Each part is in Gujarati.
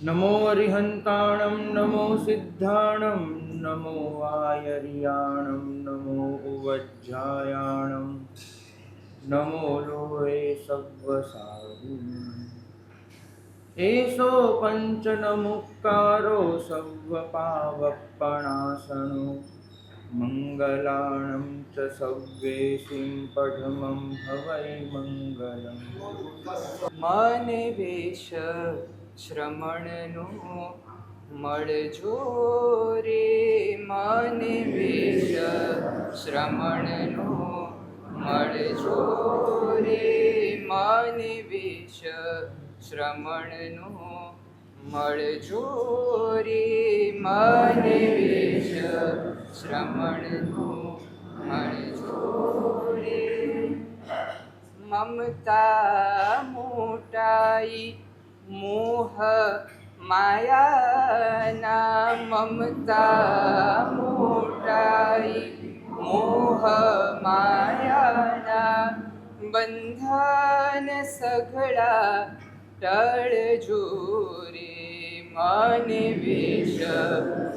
नमो अरिहन्ताणं नमो सिद्धाणं नमो आयर्याणं नमो उवज्झायाणं नमो लोहे सव्वसाहुं एषो पञ्चनमुक्कारो सव्वपावपणासनो मङ्गलाणं च सव्वेशिं पठमं भवै मङ्गलम् મને વેશ શ્રમણનો મળજો રે, મને વેશ શ્રમણનો મળજો રે, મને વેશ શ્રમણનો મળજો રે, મને વેશ શ્રમણનો મળજો રે. મમતા મોટાઈ મોહ માયાના, મમતા મોટાઈ મોહ માયાના બંધન સઘળા ટળજો રે, મને વેશ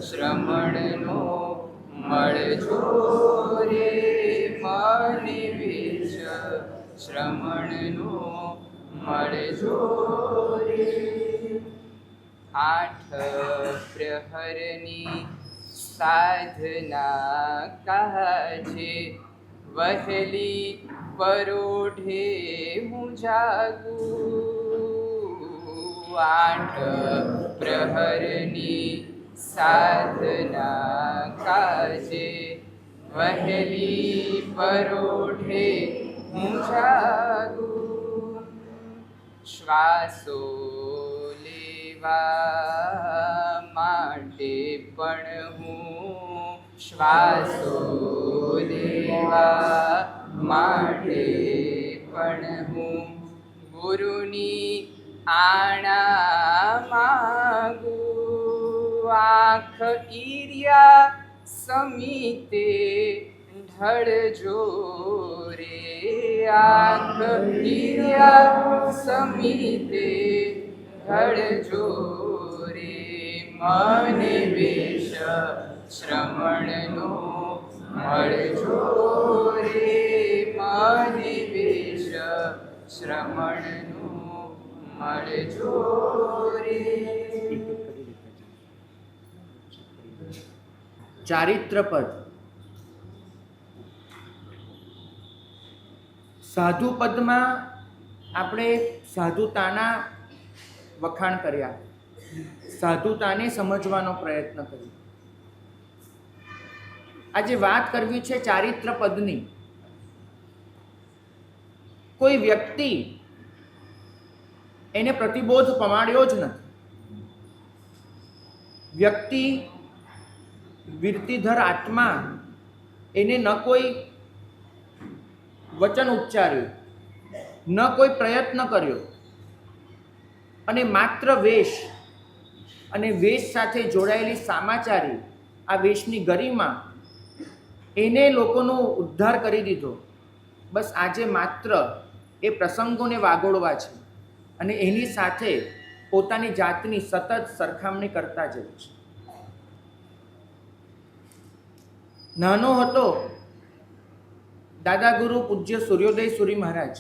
શ્રમણનો મળજો રે, મને વેશ શ્રમણનો મળજો રે. આઠ પ્રહરની સાધના કાજે વહેલી પરોઢે હું જાગું, આઠ પ્રહરની સાધના કાજે વહેલી પરોઢે હું જાગું. શ્વાસો લેવા માટે પણ હું, શ્વાસો લેવા માટે પણ હું ગુરુની આણા માગું. આંખ ઈર્યા સમીતે ઢળજો રે, આંખ ઈર્યા સમીતે ઢળજો રે, મને વેશ શ્રમણનો મળજો રે, મને વેશ શ્રમણનો મળજો રે. ચારિત્રપદ. સાધુ પદમાં આપણે સાધુતાના વખાણ કર્યા, સાધુતાને સમજવાનો પ્રયત્ન કર્યો. આજે વાત કરવી છે ચારિત્ર પદની. કોઈ વ્યક્તિ એને પ્રતિબોધ પમાડ્યો જ નથી. વ્યક્તિ વિરતિધર આત્મા એને ન કોઈ વચન ઉચ્ચાર્યું, ન કોઈ પ્રયત્ન કર્યો, અને માત્ર વેશ અને વેશ સાથે જોડાયેલી સામાચારી, આ વેશની ગરિમા એને લોકોનો ઉદ્ધાર કરી દીધો. બસ આજે માત્ર એ પ્રસંગોને વાગોળવા છે અને એની સાથે પોતાની જાતની સતત સરખામણી કરતા જવું છે. નાનો હતો, દાદા ગુરુ પૂજ્ય સૂર્યોદય સુરી મહારાજ,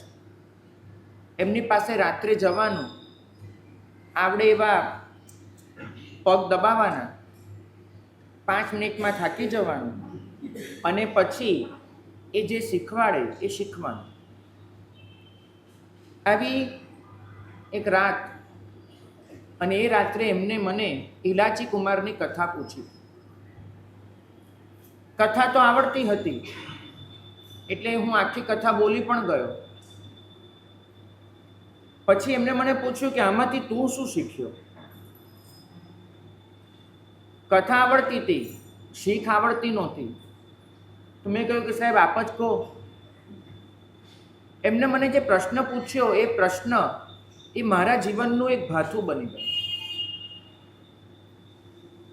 એમની પાસે રાત્રે જવાનું, આવડે એવા પગ દબાવવાના, 5 મિનિટમાં થાકી જવાનું, અને પછી એ જે શીખવાડે એ શીખવાનું. આવી એક રાત, અને એ રાત્રે એમને મને ઇલાચી કુમારની કથા પૂછી. કથા તો આવડતી હતી એટલે હું આખી કથા બોલી પણ ગયો. પછી એમને મને પૂછ્યું કે આમાંથી તું શું શીખ્યો? કથા આવડતી હતી, શીખ આવડતી નહોતી. તો મેં કહ્યું કે સાહેબ આપ જ કહો. એમને મને જે પ્રશ્ન પૂછ્યો એ પ્રશ્ન એ મારા જીવનનું એક ભાથું બની ગયું.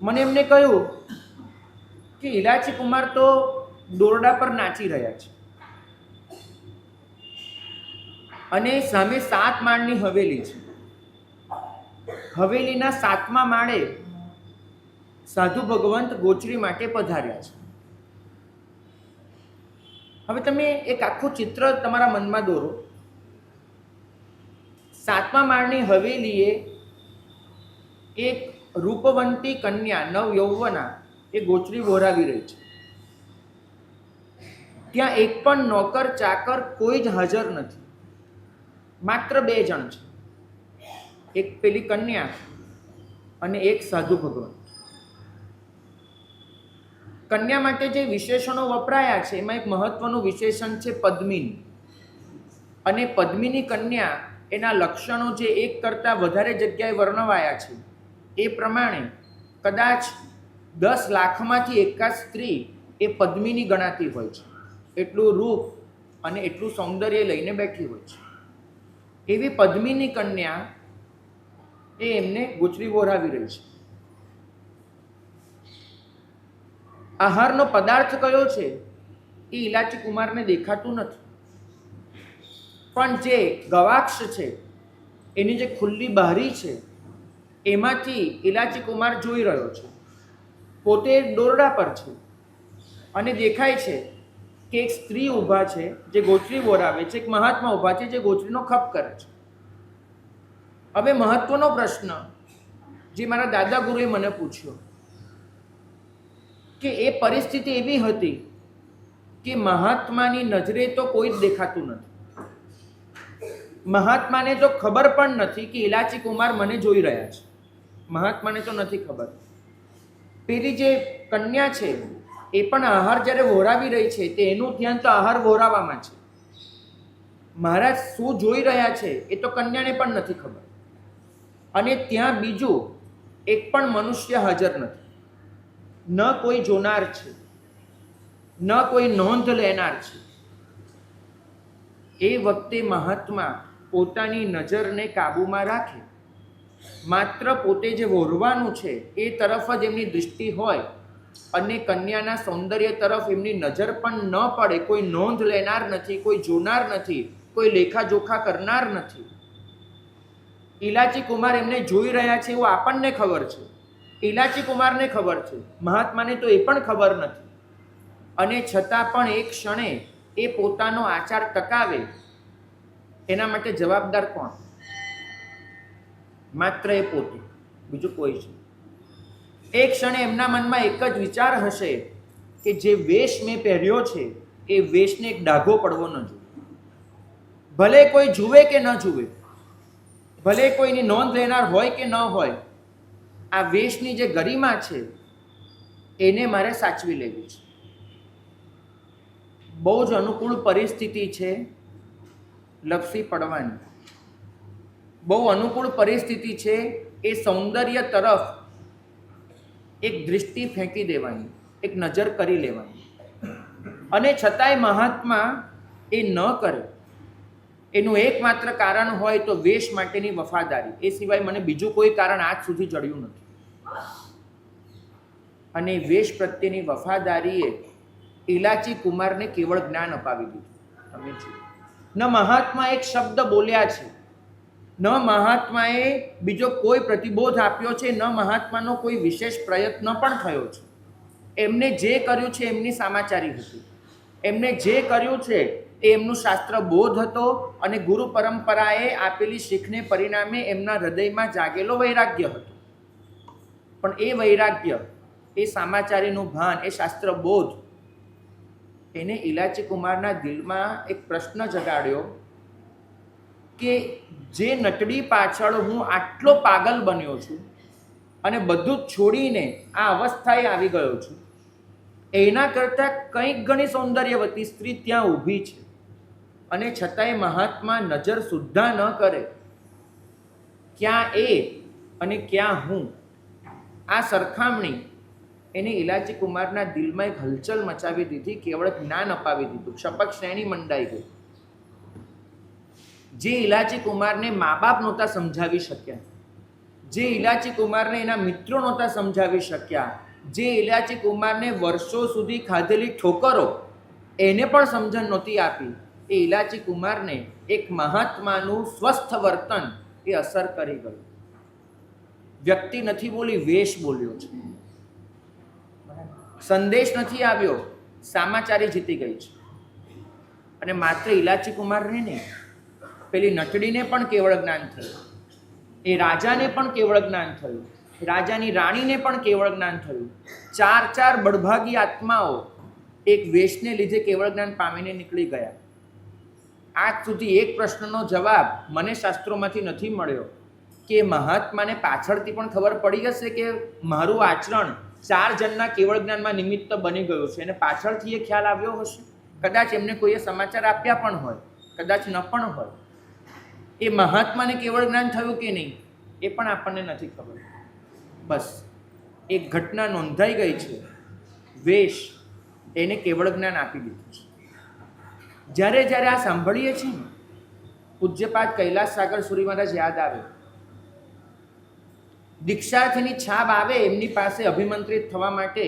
મને એમને કહ્યું કે ઇલાચી કુમાર તો દોરડા પર નાચી રહ્યા છે અને સામે 7 માળની હવેલી છે. હવેલીના 7મા માળે સાધુ ભગવંત ગોચરી માટે પધાર્યા છે. હવે તમે એક આખું ચિત્ર તમારા મનમાં દોરો. 7મા માળની હવેલીએ એક રૂપવંતી કન્યા નવ યૌવના એ ગોચરી વહોરાવી રહી છે. ત્યાં એક પણ નોકર ચાકર કોઈ જ હાજર નથી. માત્ર 2 જણ છે, એક પેલી કન્યા અને એક સાધુ ભગવાન. કન્યા માટે જે વિશેષણો વપરાયા છે એમાં એક મહત્વનું વિશેષણ છે પદ્મિની. અને પદ્મિની કન્યા એના લક્ષણો જે એક કરતાં વધારે જગ્યાએ વર્ણવાયા છે એ પ્રમાણે કદાચ 10 લાખમાંથી એકાદ સ્ત્રી એ પદ્મિની ગણાતી હોય છે. એટલું રૂપ અને એટલું સૌંદર્ય લઈને બેઠી હોય છે. એવી પદ્મિની કન્યા એ એમને ગોચરી વહોરાવી રહી છે. આહારનો પદાર્થ કયો છે એ ઇલાચી કુમારને દેખાતું નથી, પણ જે ગવાક્ષ છે એની જે ખુલ્લી બારી છે એમાંથી ઇલાચી કુમાર જોઈ રહ્યો છે. પોતે દોરડા પર છે અને દેખાય છે કે એક સ્ત્રી ઊભા છે જે ગોચરી વહોરાવે છે, એક મહાત્મા ઊભા છે જે ગોચરીનો ખપ કરે છે. હવે મહત્વનો પ્રશ્ન જે મારા દાદા ગુરુએ મને પૂછ્યો કે એ પરિસ્થિતિ એવી હતી કે મહાત્માની નજરે તો કોઈ જ દેખાતું નથી. મહાત્માને તો ખબર પણ નથી કે ઇલાચી કુમાર મને જોઈ રહ્યા છે. મહાત્માને તો નથી ખબર. પેલી જે કન્યા છે એ પણ આહાર જ્યારે વહોરાવી રહી છે તે એનું ધ્યાન તો આહાર વહોરાવામાં છે. મહારાજ શું જોઈ રહ્યા છે એ તો કન્યાને પણ નથી ખબર. અને ત્યાં બીજું એક પણ મનુષ્ય હાજર નથી. ન કોઈ જોનાર છે, ન કોઈ નોંધ લેનાર છે. એ વખતે મહાત્મા પોતાની નજરને કાબૂમાં રાખે, માત્ર પોતે જે વહોરવાનું છે એ તરફ જ એમની દૃષ્ટિ હોય અને કન્યાના સૌંદર્ય તરફ એમની નજર પણ ન પડે. કોઈ નોંધ લેનાર નથી, કોઈ જોનાર નથી, કોઈ લેખાજોખા કરનાર નથી. ઇલાચી કુમાર એમને જોઈ રહ્યા છે એવું આપણને ખબર છે, ઇલાચી કુમારને ખબર છે, મહાત્માને તો એ પણ ખબર નથી. અને છતાં પણ એક ક્ષણે એ પોતાનો આચાર ટકાવે એના માટે જવાબદાર કોણ? માત્ર એ પોતે, બીજું કોઈ છે. એક ક્ષણે એમના મનમાં એક જ વિચાર હશે કે જે વેશ મેં પહેર્યો છે એ વેશને એક ડાઘો પડવો ન જોઈએ. ભલે કોઈ જુએ કે ન જુએ, ભલે કોઈની નોંધ લેનાર હોય કે ન હોય, આ વેશની જે ગરિમા છે એને મારે સાચવી લેવી છે. બહુ જ અનુકૂળ પરિસ્થિતિ છે લપસી પડવાની. બહુ અનુકૂળ પરિસ્થિતિ છે એ સૌંદર્ય તરફ એક દૃષ્ટિ ફેંકી દેવાની, એક નજર કરી લેવાની. અને છતાંય મહાત્મા એ ન કરે એનું એકમાત્ર કારણ હોય તો વેશ માટેની વફાદારી. એ સિવાય મને બીજું કોઈ કારણ આજ સુધી જડ્યું નથી. અને વેશ પ્રત્યેની વફાદારીએ ઇલાચી કુમારને કેવળ જ્ઞાન અપાવી દીધું. તમે જુઓ, ન મહાત્મા એક શબ્દ બોલ્યા છે, ન મહાત્માએ બીજો કોઈ પ્રતિબોધ આપ્યો છે, ન મહાત્માનો કોઈ વિશેષ પ્રયત્ન પણ થયો છે. એમને જે કર્યું છે એમની સામાચારી હતી. એમને જે કર્યું છે એ એમનું શાસ્ત્ર બોધ હતો અને ગુરુ પરંપરાએ આપેલી શીખને પરિણામે એમના હૃદયમાં જાગેલો વૈરાગ્ય હતો. પણ એ વૈરાગ્ય, એ સામાચારીનું ભાન, એ શાસ્ત્ર બોધ એને ઇલાચી કુમારના દિલમાં એક પ્રશ્ન જગાડ્યો કે જે નટડી પાછળ હું આટલો પાગલ બન્યો છું અને બધું જ છોડીને આ અવસ્થાએ આવી ગયો છું, એના કરતાં કંઈક ઘણી સૌંદર્યવતી સ્ત્રી ત્યાં ઊભી છે અને છતાંય મહાત્મા નજર સુદ્ધા ન કરે. ક્યાં એ અને ક્યાં હું, આ સરખામણી એને ઇલાચી કુમારના દિલમાં એક હલચલ મચાવી દીધી, કેવળ જ્ઞાન અપાવી દીધું. શપક શ્રેણી મંડાઈ ગઈ. જે ઇલાચી કુમારને મા બાપ નહોતા સમજાવી શક્યા, જે ઇલાચી કુમારને એના મિત્રો નહોતા સમજાવી શક્યા, જે ઇલાચી કુમારને વર્ષો સુધી ખાધેલી ઠોકરો એને પણ સમજણ નહોતી આપી, એ ઇલાચી કુમારને એક મહાત્માનું સ્વસ્થ વર્તન એ અસર કરી ગયું. વ્યક્તિ નથી બોલી, વેશ બોલ્યો છે. સંદેશ નથી આવ્યો, સામાચારી જીતી ગઈ છે. અને માત્ર ઇલાચી કુમારને નહીં, પેલી નટડીને પણ કેવળ જ્ઞાન થયું, એ રાજાને પણ કેવળ જ્ઞાન થયું, રાજાની રાણીને પણ કેવળ જ્ઞાન થયું. 4 બળભાગી આત્માઓ એક વેશને લીધે કેવળ જ્ઞાન પામીને નીકળી ગયા. આજ સુધી એક પ્રશ્નનો જવાબ મને શાસ્ત્રોમાંથી નથી મળ્યો કે મહાત્માને પાછળથી પણ ખબર પડી હશે કે મારું આચરણ 4 જણના કેવળ જ્ઞાનમાં નિમિત્ત બની ગયું છે, અને પાછળથી એ ખ્યાલ આવ્યો હશે. કદાચ એમને કોઈએ સમાચાર આપ્યા પણ હોય, કદાચ ન પણ હોય. એ મહાત્માને કેવળ જ્ઞાન થયું કે નહીં એ પણ આપણને નથી ખબર. બસ એક ઘટના નોંધાઈ ગઈ છે, વેશ એને કેવળ જ્ઞાન આપી દીધું છે. જ્યારે આ સાંભળીએ છીએ ને, પૂજ્યપાદ કૈલાસ સાગર સુરી મહારાજ યાદ આવે. દીક્ષાર્થીની છાપ આવે એમની પાસે અભિમંત્રિત થવા માટે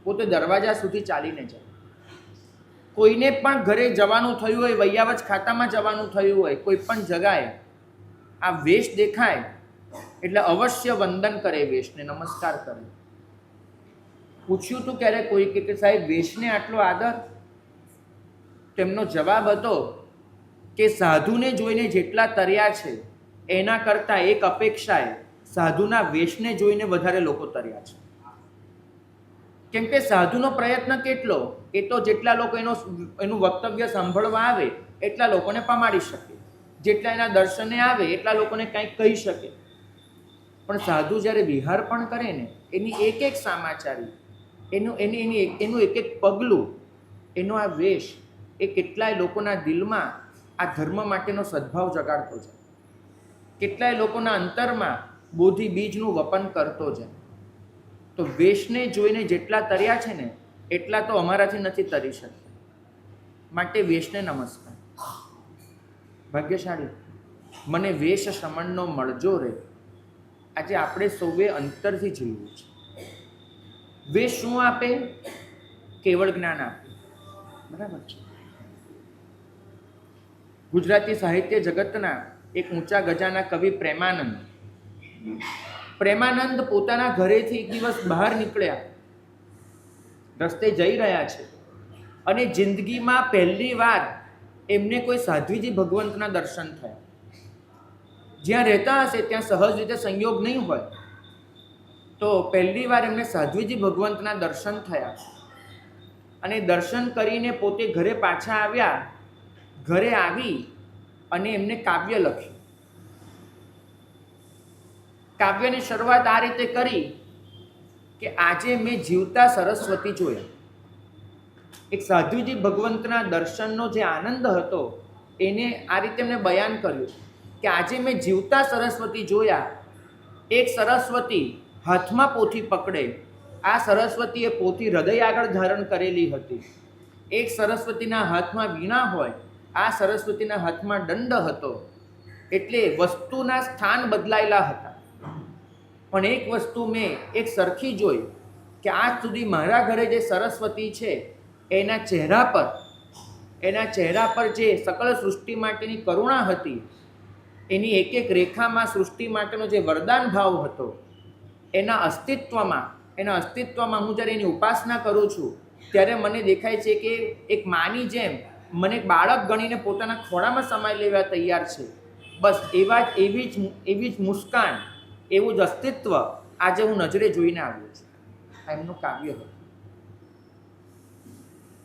પોતે દરવાજા સુધી ચાલીને જાય. કોઈને પણ ઘરે જવાનું થયું હોય, વૈયાવચ ખાતામાં જવાનું થયું હોય, કોઈ પણ જગાએ આ વેશ દેખાય એટલે અવશ્ય વંદન કરે, વેશને નમસ્કાર કરે. પૂછ્યું તું ક્યારે કોઈ કે સાહેબ વેશને આટલો આદર? તેમનો જવાબ હતો કે સાધુને જોઈને જેટલા તર્યા છે એના કરતાં એક અપેક્ષાએ સાધુના વેશને જોઈને વધારે લોકો તર્યા છે. કેમ કે સાધુનો પ્રયત્ન કેટલો, એ તો જેટલા લોકો એનું વક્તવ્ય સાંભળવા આવે એટલા લોકોને પમાડી શકે, જેટલા એના દર્શને આવે એટલા લોકોને કંઈક કહી શકે. પણ સાધુ જ્યારે વિહાર પણ કરે ને, એની એક સમાચારી, એનું એક પગલું, એનો આ વેશ એ કેટલાય લોકોના દિલમાં આ ધર્મ માટેનો સદ્ભાવ જગાડતો છે, કેટલાય લોકોના અંતરમાં બોધિ બીજનું વપન કરતો છે. તો વેશને જોઈને જેટલા તર્યા છે ને એટલા તો અમારાથી નથી તરી શકતા. માટે વેશને નમસ્કાર. ભાગ્યશાળી મને વેશ શમનનો મળજો રે. આજે આપણે સૌએ અંતરથી જીવવું છે. વેશ શું આપે? કેવળ જ્ઞાન આપે. બરાબર છે. ગુજરાતી સાહિત્ય જગતના એક ઊંચા ગજાના કવિ પ્રેમાનંદ પોતાના ઘરેથી એક દિવસ બહાર નીકળ્યા, રસ્તે જઈ રહ્યા છે, અને જિંદગીમાં પહેલી વાર એમને કોઈ સાધ્વીજી ભગવંતના દર્શન થયા. જ્યાં રહેતા હશે ત્યાં સહજ રીતે સંયોગ નહીં હોય, તો પહેલી વાર એમને સાધ્વીજી ભગવંતના દર્શન થયા. અને દર્શન કરીને પોતે ઘરે પાછા આવ્યા. ઘરે આવી અને એમને કાવ્ય લખ્યું. કાવ્યની શરૂઆત આ રીતે કરી કે આજે મેં જીવતા સરસ્વતી જોયા. એક સાધુજી ભગવંતના દર્શનનો જે આનંદ હતો એને આ રીતે એમને બયાન કર્યું કે આજે મેં જીવતા સરસ્વતી જોયા. એક સરસ્વતી હાથમાં પોથી પકડે, આ સરસ્વતીએ પોથી હૃદય આગળ ધારણ કરેલી હતી. એક સરસ્વતીના હાથમાં વીણા હોય, આ સરસ્વતીના હાથમાં દંડ હતો. એટલે વસ્તુના સ્થાન બદલાયેલા હતા, પણ એક વસ્તુ મેં એક સરખી જોઈ કે આજ સુધી મારા ઘરે જે સરસ્વતી છે એના ચહેરા પર જે સકળ સૃષ્ટિ માટેની કરુણા હતી, એની એક રેખામાં સૃષ્ટિ માટેનો જે વરદાન ભાવ હતો, એના અસ્તિત્વમાં હું જ્યારે એની ઉપાસના કરું છું ત્યારે મને દેખાય છે કે એક માની જેમ મને બાળક ગણીને પોતાના ખોળામાં સમાઈ લેવા તૈયાર છે. બસ એવી જ મુસ્કાન, એવું જ અસ્તિત્વ આજે હું નજરે જોઈને આવ્યો છું. આ એમનું કાવ્ય હતું.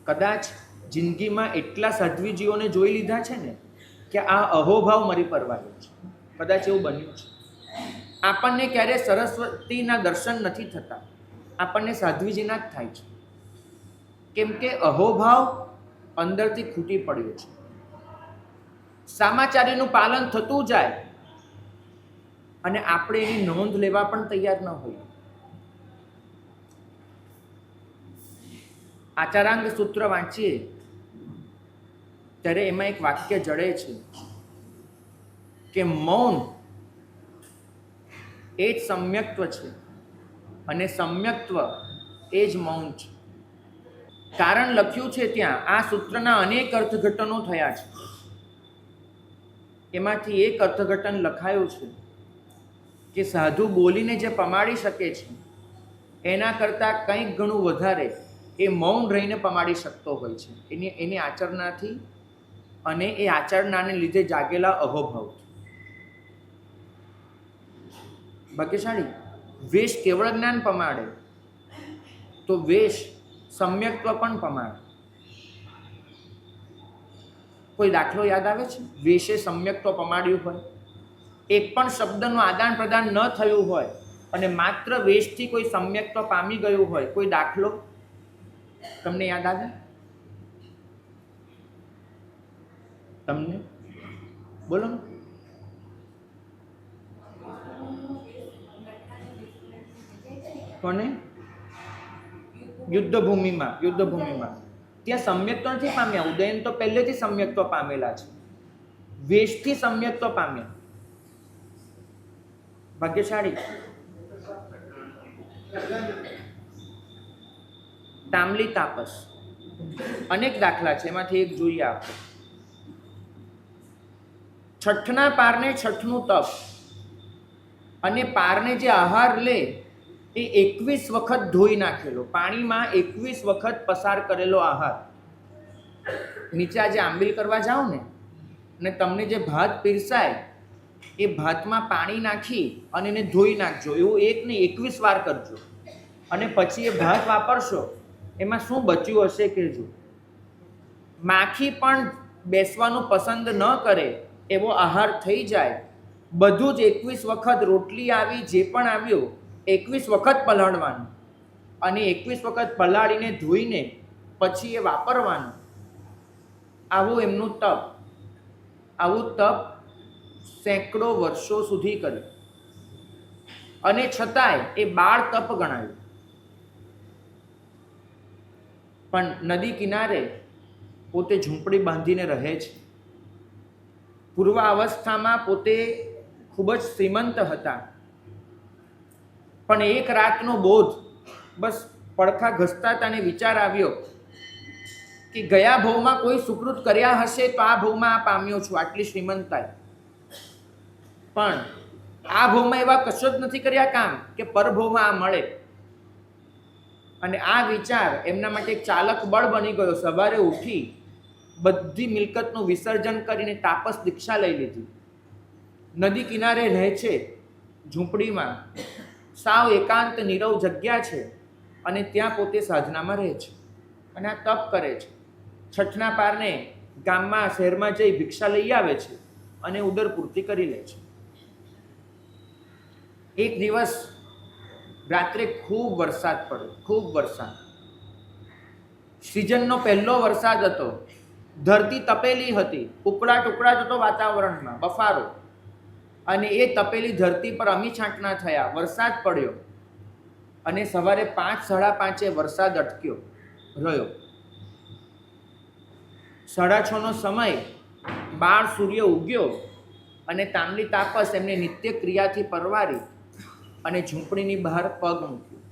કદાચ જિંદગીમાં એટલા સાધ્વીજીઓને જોઈ લીધા છે ને કે આ અહોભાવ મરી પરવાયો છે. કદાચ એવું બન્યું છે. આપણને ક્યારે સરસ્વતીના દર્શન નથી થતા, આપણને સાધ્વીજીના જ થાય છે. કેમ કે અહોભાવ અંદરથી ખૂટી પડ્યો છે. સામાચારીનું પાલન થતું જાય અને આપણે એની નોંધ લેવા પણ તૈયાર ન હોઈએ. આચારાંગ સૂત્ર વાંચીએ ત્યારે એમાં એક વાક્ય જડે છે કે મૌન એ જ સમ્યક્ત્વ છે અને સમ્યક્ત્વ એ જ મૌન છે. કારણ લખ્યું છે ત્યાં. આ સૂત્રના અનેક અર્થઘટનો થયા છે. એમાંથી એક અર્થઘટન લખાયું છે કે સાધુ બોલીને જે પમાડી શકે છે એના કરતાં કંઈક ઘણું વધારે એ મૌન રહીને પમાડી શકતો હોય છે, એની આચરણાથી અને એ આચરણાને લીધે જાગેલા અહોભાવથી. ભાગ્યશાળી વેશ કેવળ જ્ઞાન પમાડે તો વેશ સમ્યક્ત્વ પણ પમાડે. કોઈ દાખલો યાદ આવે છે વેશે સમ્યક્ત્વ પમાડ્યું હોય, એક પણ શબ્દનું આદાન પ્રદાન ન થયું હોય અને માત્ર વેશથી કોઈ સમ્યક્ત્વ પામી ગયું હોય? કોઈ દાખલો તમને યાદ આવે? તમને બોલો. કોને? યુદ્ધભૂમિમાં ત્યાં સમ્યક્ત્વ નથી પામ્યા. ઉદયન તો પહેલેથી સમ્યક્ત્વ પામેલા છે, વેશથી સમ્યક્ત્વ પામ્યા. ભાગ્યશાળી તાંબલી તાપસ, અનેક દાખલા છે, એમાંથી એક જોઈએ આપણે. છઠ્ઠના પારને છઠ્ઠનું તપ, અને પારને જે આહાર લે એ 21 વખત ધોઈ નાખેલો, પાણીમાં 21 વખત પસાર કરેલો આહાર. નીચે આજે આંબીલ કરવા જાઓ ને અને તમને જે ભાત પીરસાય એ ભાતમાં પાણી નાખી અને એને ધોઈ નાખજો. એવું એક નહીં 21 વાર કરજો, અને પછી એ ભાત વાપરશો એમાં શું બચ્યું હશે કહેજો. માખી પણ બેસવાનું પસંદ ન કરે એવો આહાર થઈ જાય. બધું જ 21 વખત, રોટલી આવી, જે પણ આવ્યું 21 વખત પલાળવાનું, અને 21 વખત પલાળીને ધોઈને પછી એ વાપરવાનું. આવું એમનું તપ. આવું તપ સેંકડો વર્ષો સુધી કર્યું, અને છતાંય એ બાળ તપ ગણાયું. પણ નદી કિનારે પોતે ઝૂંપડી બાંધીને રહે છે. પૂર્વ અવસ્થામાં પોતે ખૂબ જ શ્રીમંત હતા, પણ એક રાતનો બોધ, બસ પડખા ઘસતા તાને વિચાર આવ્યો કે ગયા ભવમાં કોઈ સુકૃત કર્યા હશે તો આ ભવમાં આ પામ્યો છું, આટલી શ્રીમંતાઈ. પણ આ ભવમાં એવા કશો જ નથી કર્યા કામ કે પરભવમાં આ મળે. અને આ વિચાર એમના માટે એક ચાલક બળ બની ગયો. સવારે ઉઠી બધી મિલકતનું વિસર્જન કરીને તાપસ દીક્ષા લઈ લીધી. નદી કિનારે રહે છે, ઝૂંપડીમાં, સાવ એકાંત નીરવ જગ્યા છે, અને ત્યાં પોતે સાધનામાં રહે છે અને આ તપ કરે છે. છઠ્ઠના પારને ગામમાં, શહેરમાં જઈ ભિક્ષા લઈ આવે છે અને ઉદર પૂર્તિ કરી લે છે. એક દિવસ રાત્રે ખૂબ વરસાદ પડ્યો, ખૂબ વરસાદ. સિઝનનો પહેલો વરસાદ હતો. ધરતી તપેલી હતી, ઉકળાટ હતો વાતાવરણમાં, બફારો. અને એ તપેલી ધરતી પર અમી છાંટણા થયા, વરસાદ પડ્યો, અને સવારે 5, 5:30 વરસાદ અટક્યો રહ્યો. 6:30નો સમય, બાળ સૂર્ય ઉગ્યો, અને તાંબલી તાપસ એમને નિત્ય ક્રિયાથી પરવારી અને ઝૂંપડીની બહાર પગ મૂક્યો.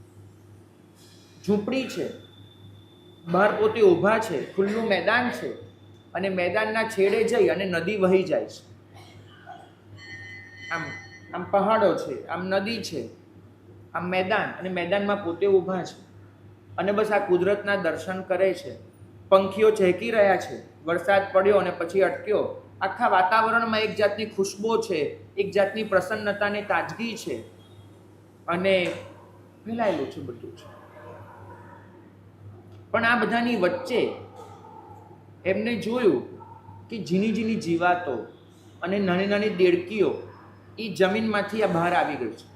ઝૂંપડી છે, બહાર પોતે ઊભા છે, ખુલ્લું મેદાન છે, અને મેદાનના છેડે જઈ અને નદી વહી જાય છે. આમ પહાડો છે, આમ નદી છે, આમ મેદાન, અને મેદાનમાં પોતે ઊભા છે, અને બસ આ કુદરતના દર્શન કરે છે. પંખીઓ ચહેકી રહ્યા છે. વરસાદ પડ્યો અને પછી અટક્યો. આખા વાતાવરણમાં એક જાતની ખુશ્બો છે, એક જાતની પ્રસન્નતા અને તાજગી છે, અને ફેલાયેલું છે બધું છે. પણ આ બધાની વચ્ચે એમને જોયું કે ઝીણી ઝીણી જીવાતો અને નાની નાની દેડકીઓ એ જમીનમાંથી આ બહાર આવી ગઈ છે,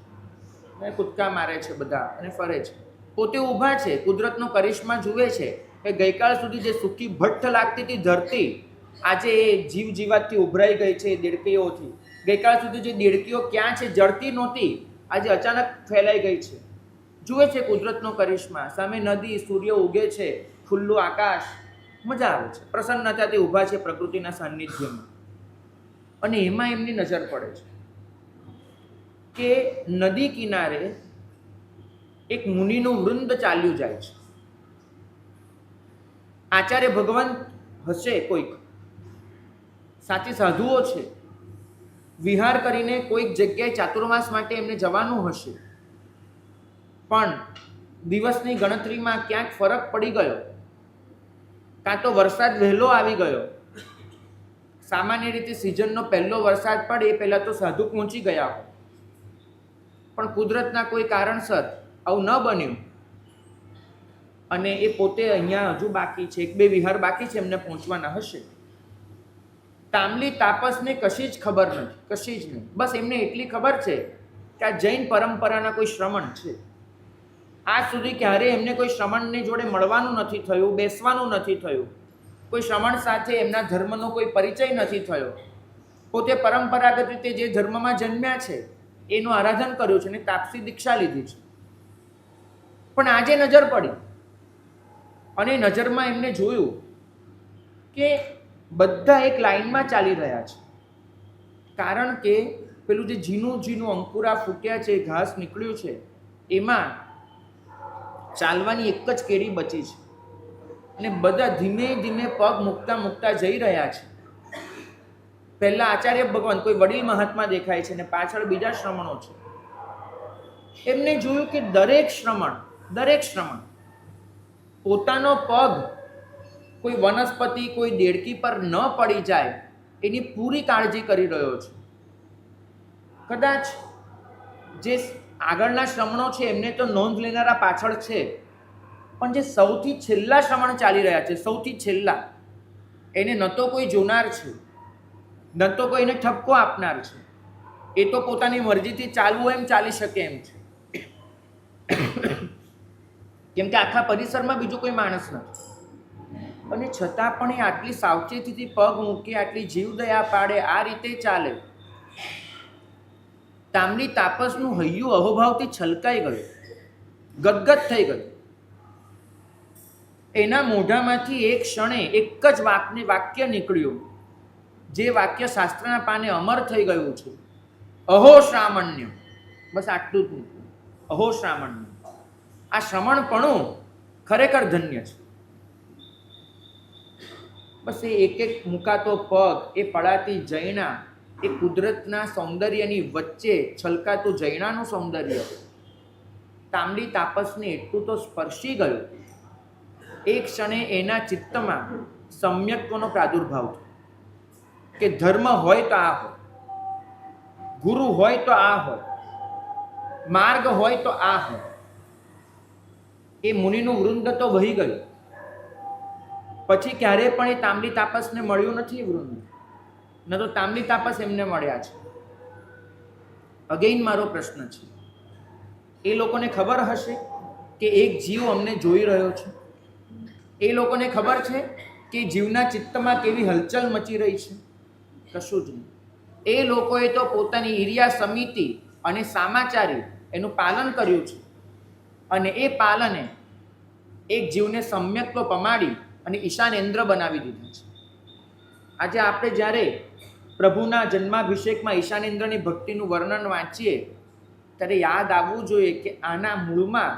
અને કૂદકા મારે છે બધા અને ફરે છે. પોતે ઊભા છે, કુદરતનો કરિશ્મા જુએ છે કે ગઈકાલ સુધી જે સૂકી ભટ્ટ લાગતી હતી ધરતી, આજે એ જીવ જીવાતથી ઉભરાઈ ગઈ છે દેડકીઓથી. ગઈકાલ સુધી જે દેડકીઓ ક્યાં છે, જળતી નહોતી, આજે અચાનક ફેલાઈ ગઈ છે. જુએ છે કુદરતનો કરિશ્મા. સામે નદી, સૂર્ય ઉગે છે, ખુલ્લું આકાશ, મજા આવે છે. પ્રસન્નતાથી ઊભા છે પ્રકૃતિના સાનિધ્યમાં. અને એમાં એમની નજર પડે છે કે નદી કિનારે એક મુનિનું વૃંદ ચાલ્યું જાય છે. આચાર્ય ભગવાન હશે કોઈક, સાચી સાધુઓ છે, વિહાર કરીને કોઈક જગ્યાએ ચાતુર્માસ માટે એમને જવાનું હશે, પણ દિવસની ગણતરીમાં ક્યાંક ફરક પડી ગયો, કાં તો વરસાદ વહેલો આવી ગયો. સામાન્ય રીતે સિઝનનો પહેલો વરસાદ પડે એ પહેલાં તો સાધુ પહોંચી ગયા હોય, પણ કુદરતના કોઈ કારણસર આવું ન બન્યું અને એ પોતે અહીંયા હજુ બાકી છે, 1-2 વિહાર બાકી છે, એમને પહોંચવાના હશે. તાંબલી તાપસને કશી જ ખબર નથી, કશી જ નહીં. બસ એમને એટલી ખબર છે કે આ જૈન પરંપરાના કોઈ શ્રમણ છે. આજ સુધી ક્યારેય એમને કોઈ શ્રમણની જોડે મળવાનું નથી થયું, બેસવાનું નથી થયું, કોઈ શ્રમણ સાથે એમના ધર્મનો કોઈ પરિચય નથી થયો. પોતે પરંપરાગત રીતે જે ધર્મમાં જન્મ્યા છે એનું આરાધન કર્યું છે અને તાપસી દીક્ષા લીધી છે. પણ આજે નજર પડી અને નજરમાં એમને જોયું કે બધા એક લાઈનમાં ચાલી રહ્યા છે, કારણ કે પેલું જે ઝીનું અંકુરા ફૂટ્યા છે, ઘાસ નીકળ્યું છે, એમાં ચાલવાની એક જ કેડી બચી છે અને બધા ધીમે ધીમે પગ મૂકતા જઈ રહ્યા છે. પહેલા આચાર્ય ભગવાન કોઈ વડીલ મહાત્મા દેખાય છે અને પાછળ બીજા શ્રમણો છે. એમને જોયું કે દરેક શ્રમણ પોતાનો પગ કોઈ વનસ્પતિ, કોઈ દેડકી પર ન પડી જાય એની પૂરી કાળજી કરી રહ્યો છે. કદાચ જે આગળના શ્રમણો છે એમને તો નોંધ લેનારા પાછળ છે, પણ જે સૌથી છેલ્લા શ્રમણ ચાલી રહ્યા છે, સૌથી છેલ્લા, એને ન તો કોઈ જોનાર છે, ન તો કોઈને ઠપકો આપનાર છે. એ તો પોતાની મરજીથી ચાલવું એમ ચાલી શકે એમ છે, કેમ કે આખા પરિસરમાં બીજો કોઈ માણસ નથી. અને છતાં પણ એ આટલી સાવચેતીથી પગ મૂકી, આટલી જીવદયા પાડે, આ રીતે ચાલે. તાંબલી તાપસનું હૈયું અહોભાવથી છલકાઈ ગયું, ગદગદ થઈ ગયું. એના મોઢામાંથી એક ક્ષણે એક જ વાક્ય નીકળ્યું, જે વાક્ય શાસ્ત્રના પાને અમર થઈ ગયું છે, અહો શ્રામણ્ય. બસ આટલું જ નીકળ્યું, અહો શ્રામણ્ય. આ શ્રમણપણું ખરેખર ધન્ય છે. બસ એ એક મુકાતો પગ, એ પડાતી જૈણા, એ કુદરતના સૌંદર્યની વચ્ચે છલકાતું જૈણાનું સૌંદર્ય તાંબલી તાપસને એટલું તો સ્પર્શી ગયું, એક ક્ષણે એના ચિત્તમાં સમ્યક્ત્વનો પ્રાદુર્ભાવ થયો કે ધર્મ હોય તો આ હોય, ગુરુ હોય તો આ હોય, માર્ગ હોય તો આ હોય. એ મુનિનું વૃંદ તો વહી ગયું, પછી ક્યારેય પણ એ તાંબલી તાપસને મળ્યું નથી. વૃંદ ન તો તાંબલી તાપસ એમને મળ્યા છે. અગેઇન મારો પ્રશ્ન છે, એ લોકોને ખબર હશે કે એક જીવ અમને જોઈ રહ્યો છે? એ લોકોને ખબર છે કે જીવના ચિત્તમાં કેવી હલચલ મચી રહી છે? કશું જ નહીં. એ લોકોએ તો પોતાની ઈર્યા સમિતિ અને સામાચારી એનું પાલન કર્યું છે, અને એ પાલને એક જીવને સમ્યક્ત્વ પમાડી અને ઈશાનેન્દ્ર બનાવી દીધા છે. આજે આપણે જ્યારે પ્રભુના જન્માભિષેકમાં ઈશાનેન્દ્રની ભક્તિનું વર્ણન વાંચીએ ત્યારે યાદ આવવું જોઈએ કે આના મૂળમાં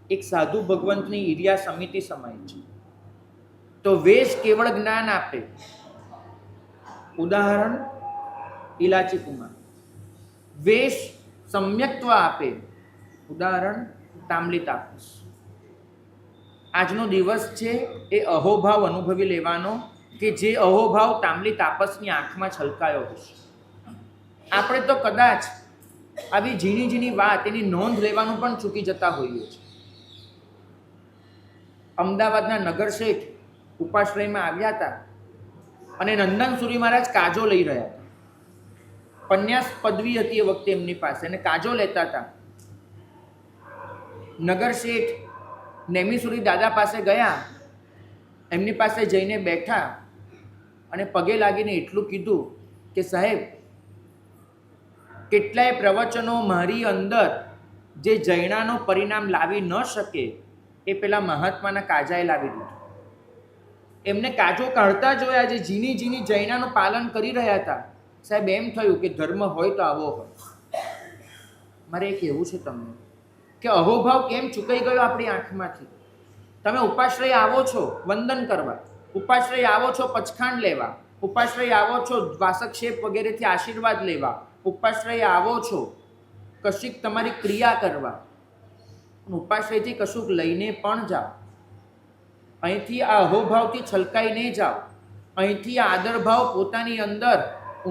એક સાધુ ભગવંતની ઈર્યા સમિતિ સમાય છે. તો વેશ કેવળ જ્ઞાન આપે, ઉદાહરણ ઇલાચી કુમાર. વેશ સમ્યક્ત્વ આપે, ઉદાહરણ તાંબલી તાપસ. આજનો દિવસ છે એ અહોભાવ અનુભવી લેવાનો કે જે અહોભાવ તાંબલી તાપસની આંખમાં છલકાયો હશે. આપણે તો કદાચ આવી ઝીણી ઝીણી વાત એની નોંધ લેવાનું પણ ચૂકી જતા હોઈએ છીએ. અમદાવાદના નગર શેઠ ઉપાશ્રયમાં આવ્યા હતા અને નંદનસુરી મહારાજ કાજો લઈ રહ્યા હતા. પન્યાસ પદવી હતી એ વખતે એમની પાસે, અને કાજો લેતા હતા. નગર શેઠ નેમિસુરી દાદા પાસે ગયા, એમની પાસે જઈને બેઠા અને પગે લાગીને એટલું કીધું કે સાહેબ, કેટલાય પ્રવચનો મારી અંદર જે જૈણાનો પરિણામ લાવી ન શકે એ પેલા મહાત્માના કાજાએ લાવી દીધું. એમને કાજો કાઢતા જોયા, જે ઝીણી ઝીણી જૈણાનું પાલન કરી રહ્યા હતા. સાહેબ, એમ થયું કે ધર્મ હોય તો આવો હોય. મારે એ કહેવું છે તમને કે અહોભાવ કેમ ચૂકાઈ ગયો આપણી આંખમાંથી. તમે ઉપાશ્રય આવો છો વંદન કરવા, ઉપાશ્રય આવો છો પચખાંડ લેવા, ઉપાશ્રય આવો છો વાસક્ષેપ વગેરેથી આશીર્વાદ લેવા, ઉપાશ્રય આવો છો કશીક તમારી ક્રિયા કરવા, ઉપાશ્રયથી કશુંક લઈને પણ જાઓ. અહીંથી આ અહોભાવથી છલકાઈને જાઓ, અહીંથી આ આદરભાવ પોતાની અંદર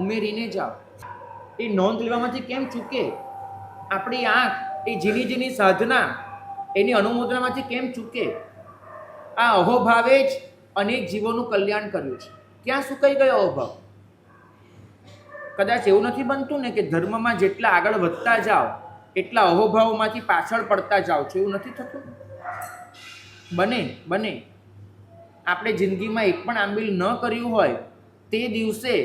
ઉમેરીને જાઓ. એ નોંધ લેવામાંથી કેમ ચૂકે? આપણી આંખ એ ઝીણી ઝીણી સાધના એની અનુમોદનામાંથી કેમ ચૂકે? આ અહોભાવે જ અનેક જીવોનું કલ્યાણ કર્યું છે. ક્યાં સુકાઈ ગયો અહોભાવ? કદાચ એવું નથી બનતું ને કે ધર્મમાં જેટલા આગળ વધતા જાઓ એટલા અહોભાવમાંથી પાછળ પડતા જાઓ છો, એવું નથી થતું? બને આપણે જિંદગીમાં એક પણ આંબિલ ન કર્યું હોય તે દિવસે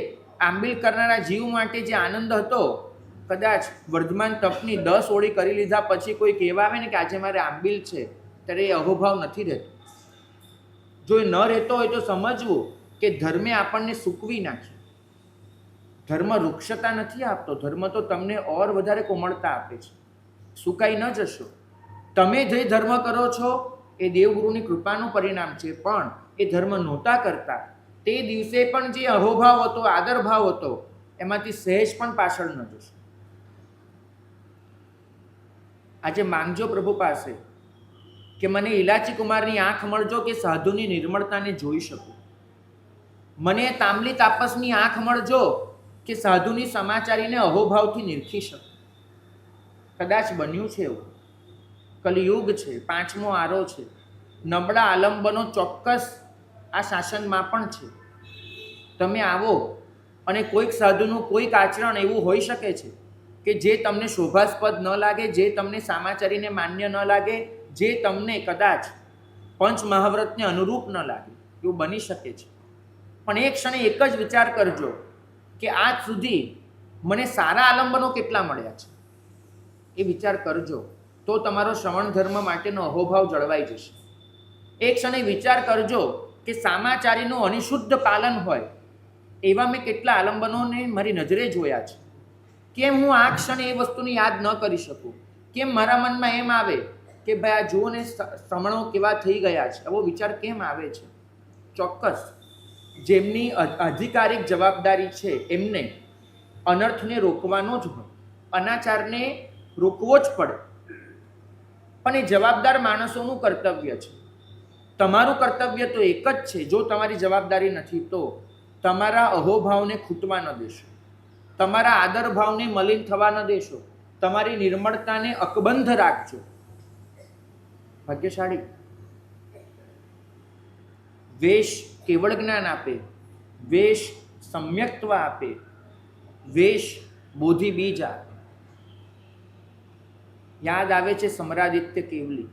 આંબિલ કરનારા જીવ માટે જે આનંદ હતો, કદાચ વર્ધમાન તપની 10 ઓળી કરી લીધા પછી કોઈ કહેવા આવે ને કે આજે મારે આંબિલ છે, ત્યારે એ અહોભાવ નથી રહેતો. જો એ ન રહેતો હોય તો સમજવું કે ધર્મે આપણને સૂકવી નાખ્યું. ધર્મ વૃક્ષતા નથી આપતો, ધર્મ તો તમને ઓર વધારે કોમળતા આપે છે. સુકાઈ ન જશો. તમે જે ધર્મ કરો છો એ દેવગુરુની કૃપાનું પરિણામ છે, પણ એ ધર્મ નહોતા કરતા તે દિવસે પણ જે અહોભાવ હતો, આદરભાવ હતો, એમાંથી સહેજ પણ પાછળ ન જશો. આજે માંગજો પ્રભુ પાસે કે મને ઇલાચી કુમારની આંખ મળજો કે સાધુની નિર્મળતાને જોઈ શકું. મને તાંબલી તાપસની આંખ મળજો કે સાધુની સમાચારીને અહોભાવથી નિરખી શકું. કદાચ બન્યું છે એવું. કલિયુગ છે, 5મો આરો છે. નબળા આલંબનો ચોક્કસ આ શાસનમાં પણ છે. તમે આવો અને કોઈક સાધુનું કોઈક આચરણ એવું હોઈ શકે છે કે જે તમને શોભાસ્પદ ન લાગે, જે તમને સામાચારીને માન્ય ન લાગે, જે તમને કદાચ પંચ મહાવ્રતને અનુરૂપ ન લાગે, એવું બની શકે છે. પણ એક ક્ષણે એક જ વિચાર કરજો કે આજ સુધી મને સારા આલંબનો કેટલા મળ્યા છે. એ વિચાર કરજો તો તમારો શ્રવણ ધર્મ માટેનો અહોભાવ જળવાઈ જશે. એક ક્ષણે વિચાર કરજો કે સામાચારીનું અનિશુદ્ધ પાલન હોય એવા મેં કેટલા આલંબનોને મારી નજરે જોયા છે. કેમ હું આ ક્ષણે એ વસ્તુને યાદ ન કરી શકું? કેમ મારા મનમાં એમ આવે કે ભાઈ આ જુઓ ને શ્રમણો કેવા થઈ ગયા છે? આવો વિચાર કેમ આવે છે? ચોક્કસ જેમની આધિકારિક જવાબદારી છે એમને અનર્થને રોકવાનો જ હોય, અનાચારને રોકવો જ પડે. પણ એ જવાબદાર માણસોનું કર્તવ્ય છે. તમારું કર્તવ્ય તો એક જ છે. જો તમારી જવાબદારી નથી તો તમારા અહોભાવને ખૂટવા ન દેશો, તમારા આદરભાવને મલિન થવા ન દેશો, તમારી નિર્મળતાને અકબંધ રાખજો. ભાગ્યશાળી. વેશ કેવળ જ્ઞાન આપે, વેશ સમ્યક્ત્વ આપે, વેશ બોધિ બીજ આપે. યાદ આવે છે સમરાદિત્ય કેવલી.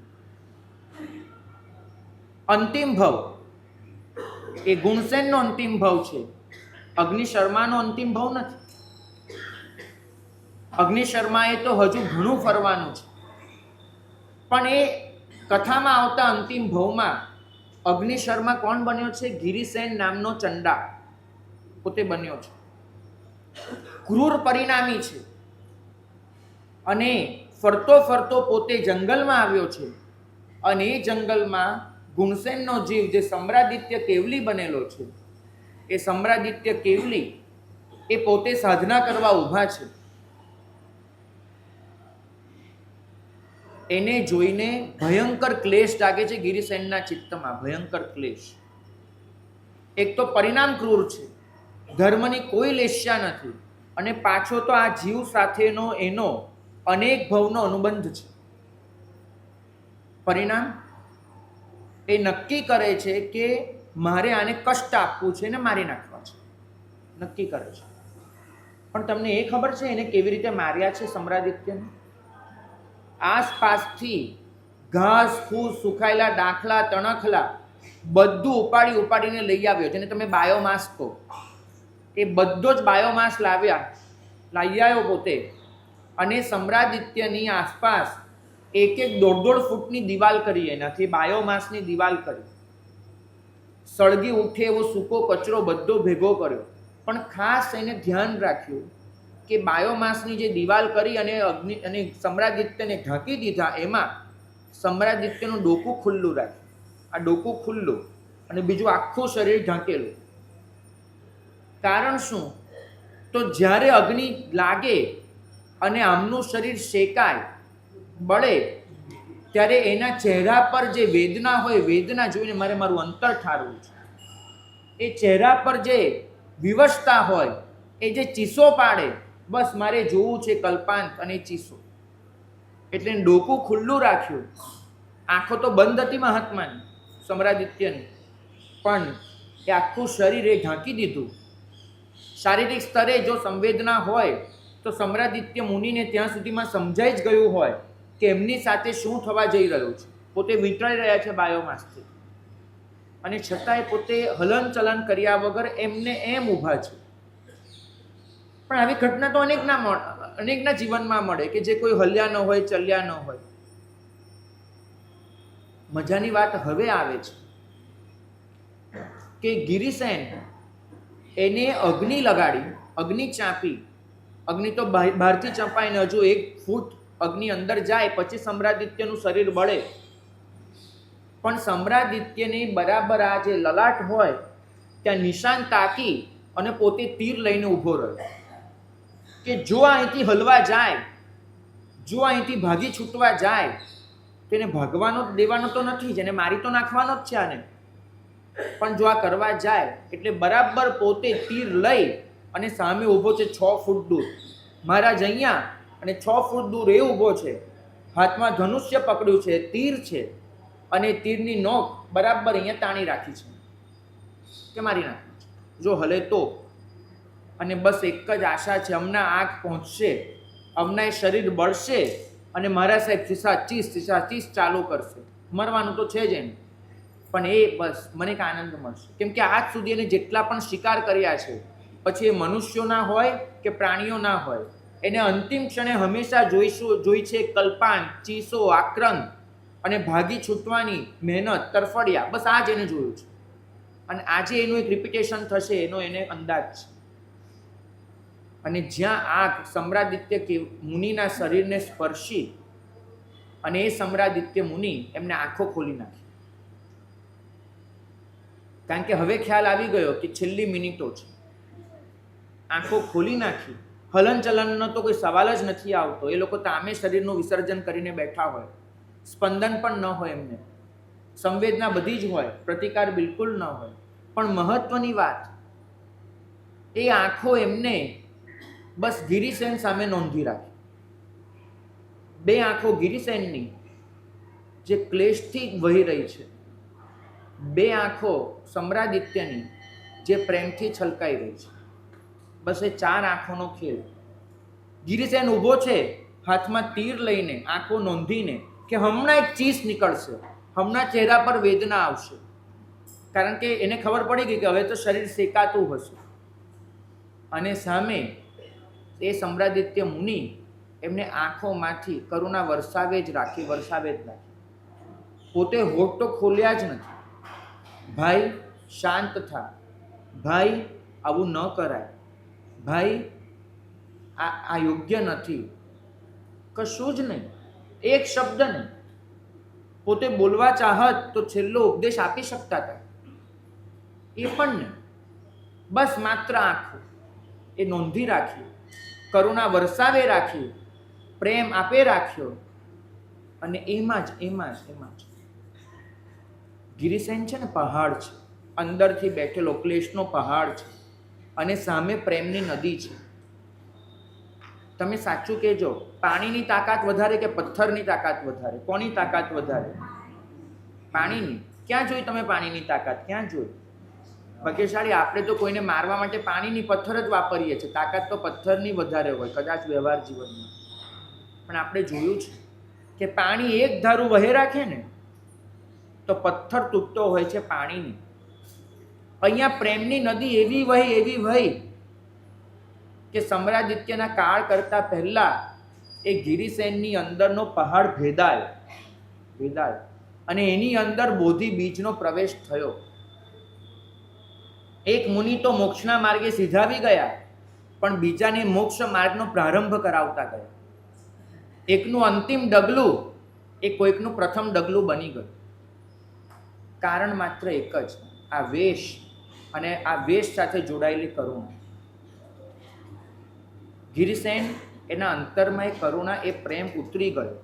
અંતિમ ભવ એ ગુણસેનનો અંતિમ ભવ છે, અગ્નિ શર્માનો અંતિમ ભવ નથી. અગ્નિ શર્માએ તો હજુ ઘણું ફરવાનું છે, પણ એ કથામાં આવતા અંતિમ ભવમાં અગ્નિ શર્મા કોણ બન્યો છે? ગિરિસેન નામનો ચંડા પોતે બન્યો છે. ક્રૂર પરિણામી છે અને ફરતો ફરતો પોતે જંગલમાં આવ્યો છે. અને એ જંગલમાં ગુણસેનનો જીવ જે સમ્રાદિત્ય કેવલી બનેલો છે, એ સમ્રાદિત્ય કેવલી એ પોતે સાધના કરવા ઊભા છે. એને જોઈને ભયંકર ક્લેશ જાગે છે ગિરિસેનના ચિત્તમાં, ભયંકર ક્લેશ. એક તો પરિણામ ક્રૂર છે, ધર્મની કોઈ લેશ્યા નથી, અને પાછો તો આ જીવ સાથેનો એનો અનેક ભવનો અનુબંધ છે. પરિણામ એ નક્કી કરે છે કે મારે આને કષ્ટ આપવું છે ને મારી નાખવા છે, નક્કી કરે છે. પણ તમને એ ખબર છે એને કેવી રીતે માર્યા છે સમ્રાદિત્યને? આસપાસથી ઘાસ ફૂસ, સુખાયેલા ડાંખલા, તણખલા બધું ઉપાડીને લઈ આવ્યો, જેને તમે બાયોમાસ કહો. એ બધો જ બાયોમાસ લાવી આવ્યો પોતે, અને સમ્રાદિત્યની આસપાસ એક 1.5 ફૂટની દિવાલ કરી, એનાથી બાયોમાસની દિવાલ કરી. સળગી ઉઠે એવો સૂકો કચરો બધો ભેગો કર્યો. પણ ખાસ એને ધ્યાન રાખ્યું કે બાયોમાસની જે દિવાલ કરી અને સમ્રાદિત્યને ઢાંકી દીધા, એમાં સમ્રાદિત્યનું ડોકું ખુલ્લું રાખ્યું. આ ડોકું ખુલ્લું અને બીજું આખું શરીર ઢાંકેલું. કારણ શું? તો જ્યારે અગ્નિ લાગે અને આમનું શરીર શેકાય, બળે, ત્યારે એના ચહેરા પર જે વેદના હોય, વેદના જોઈને મારે મારું અંતર ઠારવું છે. એ ચહેરા પર જે વિવશતા હોય, એ જે ચીસો પાડે, બસ મારે જોવું છે કલ્પાંત અને ચીસો. એટલે ડોકું ખુલ્લું રાખ્યું, આંખો તો બંધ હતી મહાત્માની, સમ્રાદિત્યની, પણ એ આખું શરીર એ ઢાંકી દીધું. શારીરિક સ્તરે જો સંવેદના હોય તો સમ્રાદિત્ય મુનિને ત્યાં સુધીમાં સમજાઈ જ ગયું હોય કે એમની સાથે શું થવા જઈ રહ્યું છે. પોતે વીંટળાઈ રહ્યા છે બાયોમાસથી, અને છતાંય પોતે હલન ચલન કર્યા વગર એમને એમ ઊભા છે. પણ આવી ઘટના તો અનેકના જીવનમાં મળે કે જે કોઈ હલ્યા ન હોય, ચલ્યા ન હોય. મજાની વાત હવે આવે છે કે ગિરિસેન એને અગ્નિ લગાડી, અગ્નિ ચાંપી. અગ્નિ તો બહારથી ચંપાઈને હજુ 1 ફૂટ અગ્નિ અંદર જાય પછી સમ્રાદિત્યનું શરીર બળે. પણ સમ્રાદિત્યની બરાબર આ જે લલાટ હોય ત્યાં નિશાન તાકી અને પોતે તીર લઈને ઊભો રહ્યો કે જો અહીંથી હલવા જાય, જો અહીંથી ભાગી છૂટવા જાય, તેને ભાગવાનો દેવાનો તો નથી જ, એને મારી તો નાખવાનો જ છે આને. પણ જો આ કરવા જાય એટલે બરાબર પોતે તીર લઈ અને સામે ઊભો છે 6 ફૂટ દૂર. મહારાજ અહીંયા અને 6 ફૂટ દૂર એ ઊભો છે, હાથમાં ધનુષ્ય પકડ્યું છે, તીર છે, અને તીરની નોક બરાબર અહીંયા તાણી રાખી છે કે મારી નાખી છે જો હલે તો. અને બસ એક જ આશા છે, હમણાં આગ પહોંચશે, હમણાં એ શરીર બળશે અને મારા સાહેબ ચીસ ચાલુ કરશે. મરવાનું તો છે જ એને, પણ એ બસ મને એક આનંદ મળશે. કેમ કે આજ સુધી એને જેટલા પણ શિકાર કર્યા છે, પછી એ મનુષ્યોના હોય કે પ્રાણીઓના હોય, એને અંતિમ ક્ષણે હંમેશા જોઈ છે કલ્પાંત, ચીસો, આક્રંદ અને ભાગી છૂટવાની મહેનત, તરફડિયા. બસ આ જ એને જોયું છે. અને આજે એનું એક રિપીટેશન થશે એનો એને અંદાજ છે. અને જ્યાં આગ સમ્રાદિત્ય મુનિના શરીરને સ્પર્શી અને એ સમ્રાદિત્ય મુનિ એમને આંખો ખોલી નાખી. કારણ કે હવે ખ્યાલ આવી ગયો કે છેલ્લી મિનિટો છે. આંખો ખોલી નાખી. હલનચલનનો તો કોઈ સવાલ જ નથી આવતો. એ લોકો તામે શરીરનું વિસર્જન કરીને બેઠા હોય, સ્પંદન પણ ન હોય એમને, સંવેદના બધી જ હોય, પ્રતિકાર બિલકુલ ન હોય. પણ મહત્વની વાત, એ આંખો એમને બસ ગિરિસેન સામે નોંધી રાખી. 2 આંખો ગિરિસેનની જે ક્લેશથી વહી રહી છે, 2 આંખો સમ્રાદિત્યની જે પ્રેમથી છલકાઈ રહી છે. બસ એ 4 આંખોનો ખેલ. ગિરિસેન ઊભો છે હાથમાં તીર લઈને, આંખો નોંધીને કે હમણાં એક ચીસ નીકળશે, હમણાં ચહેરા પર વેદના આવશે. કારણ કે એને ખબર પડી ગઈ કે હવે તો શરીર શેકાતું હશે. અને સામે એ સમ્રાદિત્ય મુનિ એમને આંખોમાંથી કરુણા વરસાવે જ રાખી. પોતે હોઠ તો ખોલ્યા જ નથી. ભાઈ શાંત થા, ભાઈ આવું ન કરાય, ભાઈ આ યોગ્ય નથી, કશું જ નહીં, એક શબ્દ નહીં. પોતે બોલવા ચાહત તો છેલ્લો ઉપદેશ આપી શકતા હતા, એ પણ નહીં. બસ માત્ર આંખો એ નોંધી રાખી, કરુણા વરસાવે રાખી, પ્રેમ આપે રાખ્યો. અને એમાં જ ગિરિસેન છે ને પહાડ છે, અંદરથી બેઠેલો ક્લેશનો પહાડ છે, અને સામે પ્રેમની નદી છે. તમે સાચું કહેજો, પાણીની તાકાત વધારે કે પથ્થરની તાકાત વધારે? કોની તાકાત વધારે? પાણીની. ક્યાં જોઈ તમે પાણીની તાકાત? ક્યાં જોઈ? ભાગ્યશાળી આપણે તો કોઈને મારવા માટે પાણીની, પથ્થર જ વાપરીએ છીએ. તાકાત તો પથ્થરની વધારે હોય કદાચ વ્યવહાર જીવનમાં. પણ આપણે જોયું છે કે પાણી એક ધારું વહે રાખે ને તો પથ્થર તૂટતો હોય છે પાણીની. અહીંયા પ્રેમની નદી એવી વહી કે સમ્રાદિત્યના કાળ કરતા પહેલા એ ગિરિસેનની અંદરનો પહાડ ભેદાયો અને એની અંદર બોધિ બીજનો પ્રવેશ થયો. એક મુનિ તો મોક્ષના માર્ગે સીધાવી ગયા, પણ બીજાને મોક્ષ માર્ગનો પ્રારંભ કરાવતા ગયા. એકનું અંતિમ ડગલું એ કોઈકનું પ્રથમ ડગલું બની ગયું. કારણ માત્ર એક જ, આ વેશ અને આ વેશ સાથે જોડાયેલી કરુણા. ગિરિસેન એના અંતરમાં એ કરુણા, એ પ્રેમ ઉતરી ગયો.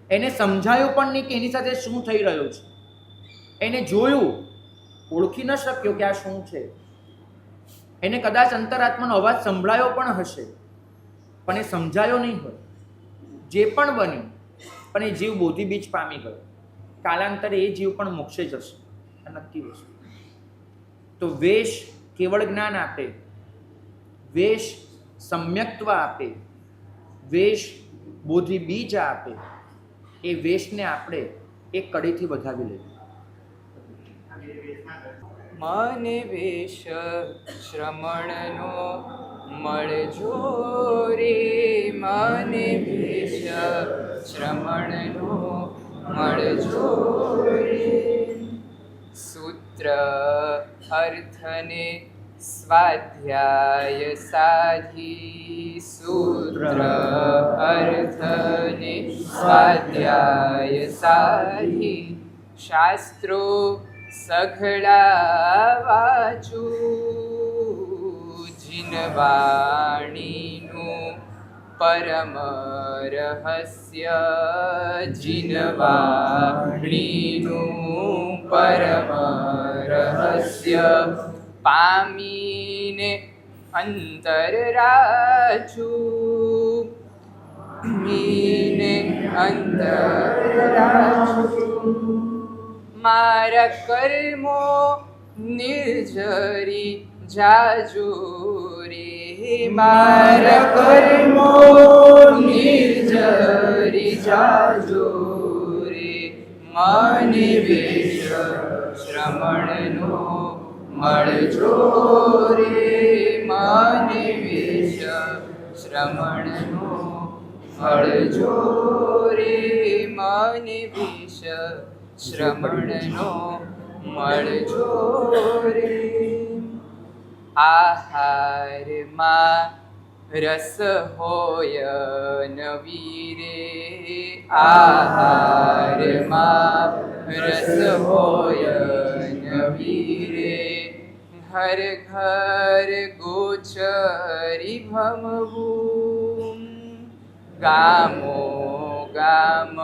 એને સમજાયું પણ નહીં કે એની સાથે શું થઈ રહ્યું છે. એને જોયું, ઓળખી ન શક્યો કે આ શું છે. એને કદાચ અંતરાત્માનો અવાજ સંભળાયો પણ હશે, પણ એ સમજાયો નહીં હોય. જે પણ બન્યું, પણ એ જીવ બોધિ બીજ પામી ગયો. કાલાંતરે એ જીવ પણ મોક્ષે જશે, આ નક્કી વસ્તુ. તો વેશ કેવળ જ્ઞાન આપે, વેશ સમ્યક્ત્વ આપે, વેશ બોધિ બીજ આપે. એ વેશને આપણે એક કડીથી વધાવી લઈએ. મને વેશ શ્રમણનો મળજો રે, મને વેશ શ્રમણનો મળજો રે. સૂત્ર અર્થને સ્વાધ્યાય સાધી, સૂત્ર અર્થને સ્વાધ્યાય સાધી. શાસ્ત્રો સઘળા વાંચું, જીનવાણીનું પરમ રહસ્ય, જીનવાણીનું પરમ રહસ્ય. પામીને અંતર રાજું, મીને અંતર રાજું. મારા કર્મો નિર્જરી જાજુ રે, મારા કર્મો નિર્જરી જાજુ રે. મને વેશ શ્રમણનો મળજો રે, મને વેશ શ્રમણનો મળજો રે, મને વેશ શ્રમણનો મળજો રે. આહારમાં રસ હોય નવી રે, આહારમાં રસ હોય નવી રે. ઘર ઘર ગોચરી ભમવું, ગામો ગામ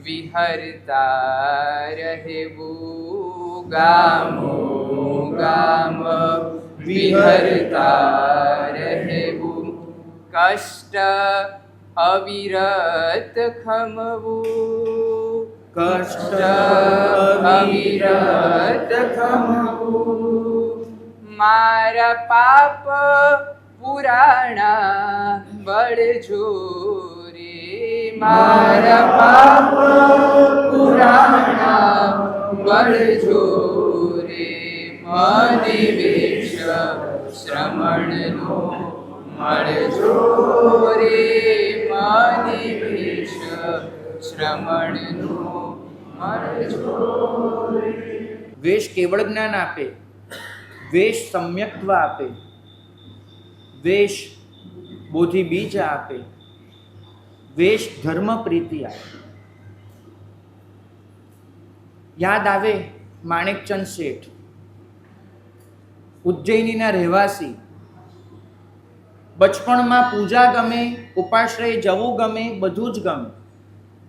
વિહરતા રહેવું, ગામો ગામ વિહરતા રહેવું. કષ્ટ અવિરત ખમવું, કષ્ટ અવિરત ખમવું. મારા પાપ પુરાણા બળજો રે, મારા પાપ પુરાણા બળજો રે. મને વેશ શ્રમણનો મળજો રે, મને વેશ શ્રમણનો મળજો રે. વેશ કેવળ જ્ઞાન આપે, વેશ સમ્યક્ત્વ આપે, વેશ બોધિ બીજ આપે, વેશ ધર્મ પ્રીતિ આપે. યાદ આવે માણેકચંદ શેઠ, ઉજ્જૈનીના રહેવાસી. બચપણમાં પૂજા ગમે, ઉપાશ્રય જવું ગમે, બધું જ ગમે.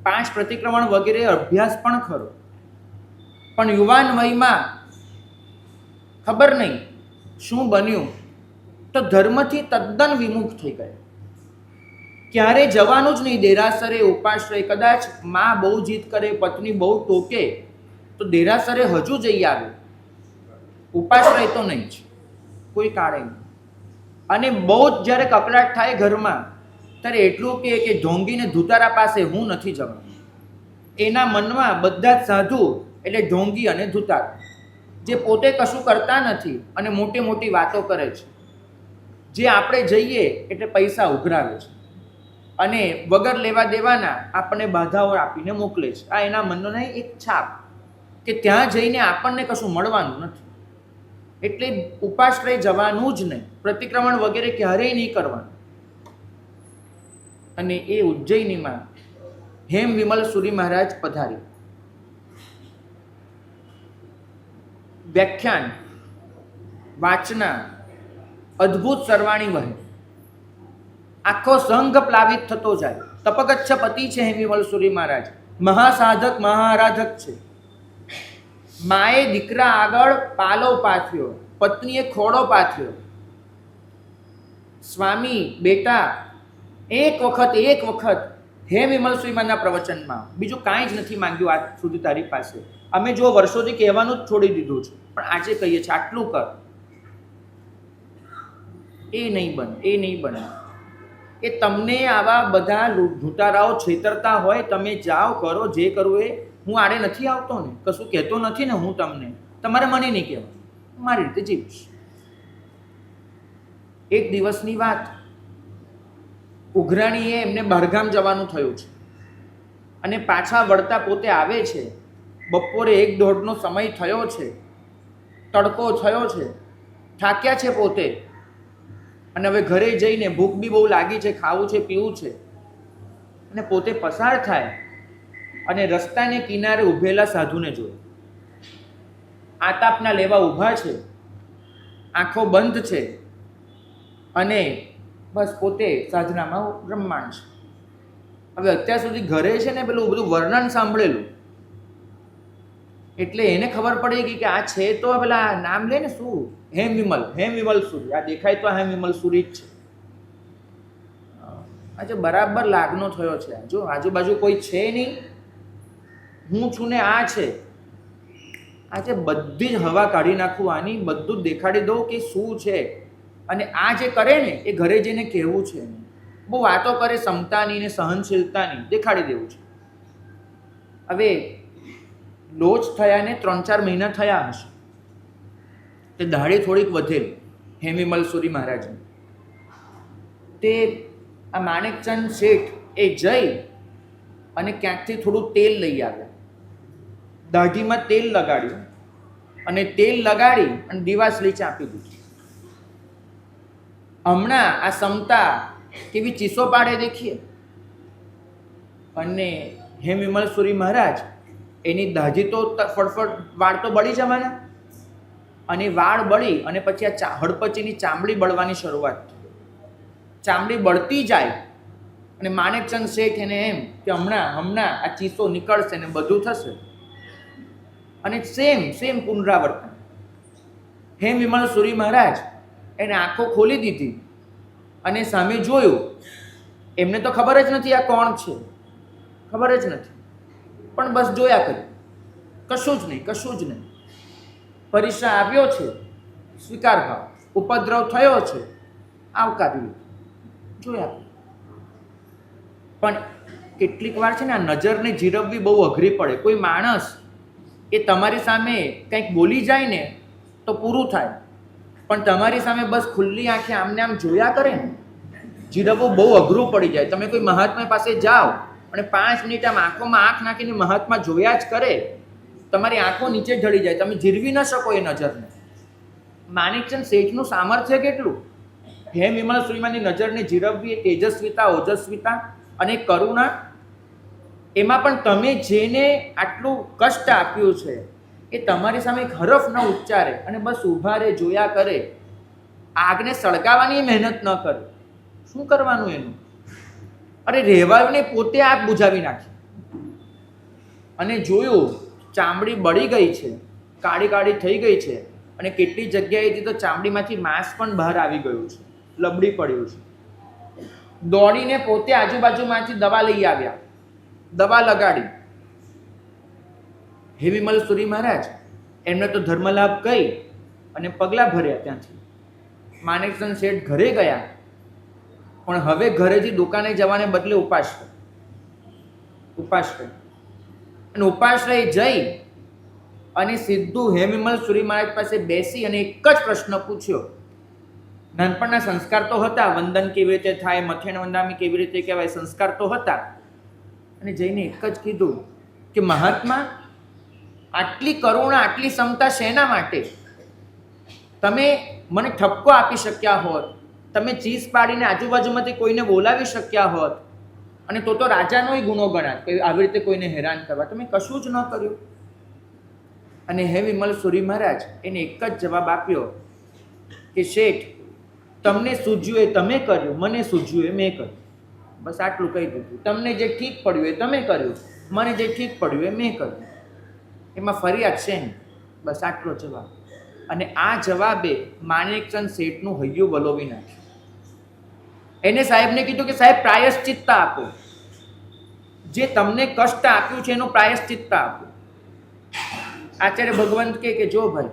5 પ્રતિક્રમણ વગેરે અભ્યાસ પણ ખરો. પણ યુવાન વયમાં ખબર નહીં શું બન્યું, તો ધર્મથી તદ્દન વિમુખ થઈ ગયા. ક્યારે જવાનું જ નહીં દેરાસરે, ઉપાશ્રય. કદાચ માં બહુ જીદ કરે, પત્ની બહુ ટોકે તો દેરાસરે હજુ જઈ આવે, ઉપાશ્રય તો નહીં જ કોઈ કાળે નહીં. અને બહુ જ જ્યારે કકડાટ થાય ઘરમાં, ત્યારે એટલું કે ઢોંગીને ધુતારા પાસે હું નથી જવાનું. એના મનમાં બધા જ સાધુ એટલે ઢોંગી અને ધુતારા, જે પોતે કશું કરતા નથી અને મોટી મોટી વાતો કરે છે. જે આપણે જઈએ એટલે પૈસા ઉઘરાવે છે અને વગર લેવા દેવાના આપણને બાધાઓ આપીને મોકલે છે. આ એના મનનો એક છાપ કે ત્યાં જઈને આપણને કશું મળવાનું નથી. એટલે ઉપાશ્રય જવાનું જ નહીં, પ્રતિક્રમણ વગેરે ક્યારેય નહીં કરવાનું. અને એ ઉજ્જૈનીમાં હેમ વિમલ સુરી મહારાજ પધારી. વ્યાખ્યાન વાચના અદ્ભુત સરવાણી વહે. આખો સંઘ પ્લાવિત થતો જાય. તપગચ્છ પતિ છે હે વિમલ સુરી મહારાજ, મહાસાધક મહારાધક છે. માએ દીકરા આગળ પાલો પાથર્યો, પત્નીએ ખોડો પાથર્યો. સ્વામી બેટા એક વખત હે વિમલ સુરીમાના પ્રવચનમાં બીજું કાંઈ જ નથી માંગ્યું આજ સુધી તારી પાસે. અમે જો વર્ષોથી કહેવાનું જ છોડી દીધું છે, પણ આજે કહીએ છીએ આટલું કર. એ નહીં બને. એ તમને આવા બધા લૂંટારાઓ છેતરતા હોય, તમે જાઓ કરો જે કરવું એ. હું આડે નથી આવતો ને, કશું કહેતો નથી ને હું તમને, તમારે મને નહીં કહેવાનું, મારી રીતે જીવીશ. એક દિવસની વાત, ઉઘરાણીએ એમને બહારગામ જવાનું થયું છે અને પાછા વળતા પોતે આવે છે. બપોરે 1-1:30નો સમય થયો છે, તડકો થયો છે, થાક્યા છે પોતે, અને હવે ઘરે જઈને ભૂખ બી બહુ લાગી છે, ખાવું છે, પીવું છે. અને પોતે પસાર થાય અને રસ્તાને કિનારે ઊભેલા સાધુને જોયો. આતાપના લેવા ઊભા છે, આંખો બંધ છે અને બસ પોતે સાધનામાં રમમાણ છે. હવે અત્યાર સુધી ઘરે છે ને પેલું બધું વર્ણન સાંભળેલું, એટલે એને ખબર પડી ગઈ કે આ છે તો પેલા નામ લે ને શું, હેમ વિમલ સુરી. આ દેખાય તો હેમ વિમલ સુરી જ છે. આજે બરાબર લાગનો થયો છે. જો આજુબાજુ કોઈ છે નહીં, હું છું ને આ છે. આજે બધી જ હવા કાઢી નાખું આની, બધું જ દેખાડી દઉં કે શું છે. અને આ જે કરે ને એ ઘરે જઈને કહેવું છે. બહુ વાતો કરે ક્ષમતાની ને સહનશીલતાની, દેખાડી દેવું છે. હવે લોચ થયા ને 3-4 મહિના થયા હશે, તે દાઢી થોડીક વધેલી હેમ વિમલ સુરી મહારાજની. તે આ માણેકચંદ શેઠ એ જઈ અને ક્યાંકથી થોડું તેલ લઈ આવ્યા, દાઢીમાં તેલ લગાડ્યું અને તેલ લગાડી અને દિવાસળી ચાંપી દીધી. હમણાં આ ક્ષમતા કેવી ચીસો પાડે દેખીએ. અને હેમ વિમલ સુરી મહારાજ એની દાઢી તો ફટફટ વાળ તો બળી જવાના, અને વાળ બળી અને પછી આ હડપચીની ચામડી બળવાની શરૂઆત થઈ. ચામડી બળતી જાય અને માણેકચંદ શેઠ એને એમ કે હમણાં આ ચીસો નીકળશે ને બધું થશે. અને સેમ પુનરાવર્તન. હેમ વિમલ સુરી મહારાજ એને આંખો ખોલી દીધી અને સામે જોયું. એમને તો ખબર જ નથી આ કોણ છે, ખબર જ નથી, પણ બસ જોયા કર્યું. કશું જ નહીં. પરીક્ષા આવ્યો છે, સ્વીકાર ભાવ. ઉપદ્રવ થયો છે, આવકાર્યું, જોયા. પણ કેટલીક વાર છે ને આ નજરને જીરવવી બહુ અઘરી પડે. કોઈ માણસ એ તમારી સામે કંઈક બોલી જાય ને તો પૂરું થાય, પણ તમારી સામે બસ ખુલ્લી આંખે આમને આમ જોયા કરે ને, જીરવવું બહુ અઘરું પડી જાય. તમે કોઈ મહાત્મા પાસે જાઓ અને 5 મિનિટ આમ આંખોમાં આંખ નાખીને મહાત્મા જોયા જ કરે, તમારી આંખો નીચે ઢળી જાય, તમે જીરવી ન શકો એ નજરને. માણેકચંદ શેઠનું સામર્થ્ય કેટલું! હેમ વિમલ સુરીમાની નજરને જીરવવી, તેજસ્વીતા, ઓજસ્વીતા અને કરુણા. એમાં પણ તમે જેને આટલું કષ્ટ આપ્યું છે એ તમારી સામે એક હરફ ન ઉચ્ચારે અને બસ ઊભા રહે, જોયા કરે. આગને સળગાવવાની મહેનત ન કરે. શું કરવાનું એનું? અરે રહેવાને પોતે આગ બુઝાવી નાખી. અને જોયું ચામડી બળી ગઈ છે, કાળી થઈ ગઈ છે, અને કેટલી જગ્યાએથી તો ચામડીમાંથી માંસ પણ બહાર આવી ગયું છે, લબડી પડ્યું છે. દોડીને પોતે આજુબાજુમાંથી દવા લઈ આવ્યા, દવા લગાડી. હે વિમલ સુરી મહારાજ એમને તો ધર્મલાભ કહી અને પગલાં ભર્યા ત્યાંથી. માણેકચંદ શેઠ ઘરે ગયા, પણ હવે ઘરેથી દુકાને જવાને બદલે ઉપાશ્રય. અને ઉપાશ્રય જઈ અને સીધું હે વિમલ સુરી મહારાજ પાસે બેસી અને એક જ પ્રશ્ન પૂછ્યો. નાનપણના સંસ્કાર તો હતા, વંદન કેવી રીતે થાય, મથેણ વંદામી કેવી રીતે કહેવાય, સંસ્કાર તો હતા. અને જઈને એક જ કીધું કે મહાત્મા, આટલી કરુણા, આટલી ક્ષમતા શેના માટે? તમે મને ઠપકો આપી શક્યા હોત, તમે ચીસ પાડીને આજુબાજુમાંથી કોઈને બોલાવી શક્યા હોત, અને તો રાજાનોય ગુનો ગણાત કે આવી રીતે કોઈને હેરાન કરવા. તમે કશું જ ન કર્યું. અને હે વિમલ સુરી મહારાજ એને એક જ જવાબ આપ્યો કે શેઠ, તમને સૂઝ્યું એ તમે કર્યું, મને સૂઝ્યું એ મેં કર્યું. બસ આટલું કહી દીધું. તમને જે ઠીક પડ્યું એ તમે કર્યું, મને જે ઠીક પડ્યું એ મેં કર્યું. એમાં ફરિયાદ છે નહીં. બસ આટલો જવાબ. અને આ જવાબે માણેકચંદ શેઠનું હૈયું વલોવી નાખ્યું. એને સાહેબને કીધું કે સાહેબ પ્રાયશ્ચિત્ત આપો, જે તમને કષ્ટ આપ્યું છે એનું પ્રાયશ્ચિત્ત આપો. આચાર્ય ભગવંત કે જો ભાઈ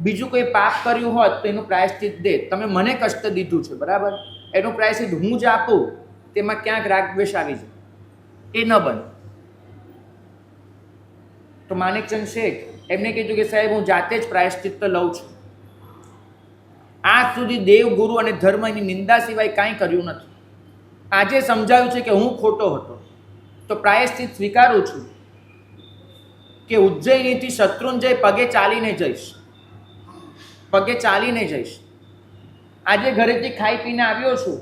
બીજું કોઈ પાપ કર્યું હોત તો એનું પ્રાયશ્ચિત્ત દે. તમે મને કષ્ટ દીધું છે બરાબર, એનું પ્રાયશ્ચિત્ત હું જ આપું, તેમાં ક્યાંક રાગદ્વેષ આવી જાય, એ ન બને. તો માણેકચંદ શેઠ એમને કીધું કે સાહેબ હું જાતે જ પ્રાયશ્ચિત્ત લઉં છું. આજ સુધી દેવ, ગુરુ અને ધર્મની નિંદા સિવાય કાંઈ કર્યું નથી. આજે સમજાયું છે કે હું ખોટો હતો, તો પ્રાયશ્ચિત્ત સ્વીકારું છું કે ઉજ્જૈનીથી શત્રુંજય પગે ચાલીને જઈશ, પગે ચાલીને જઈશ. આજે ઘરેથી ખાઈ પીને આવ્યો છું,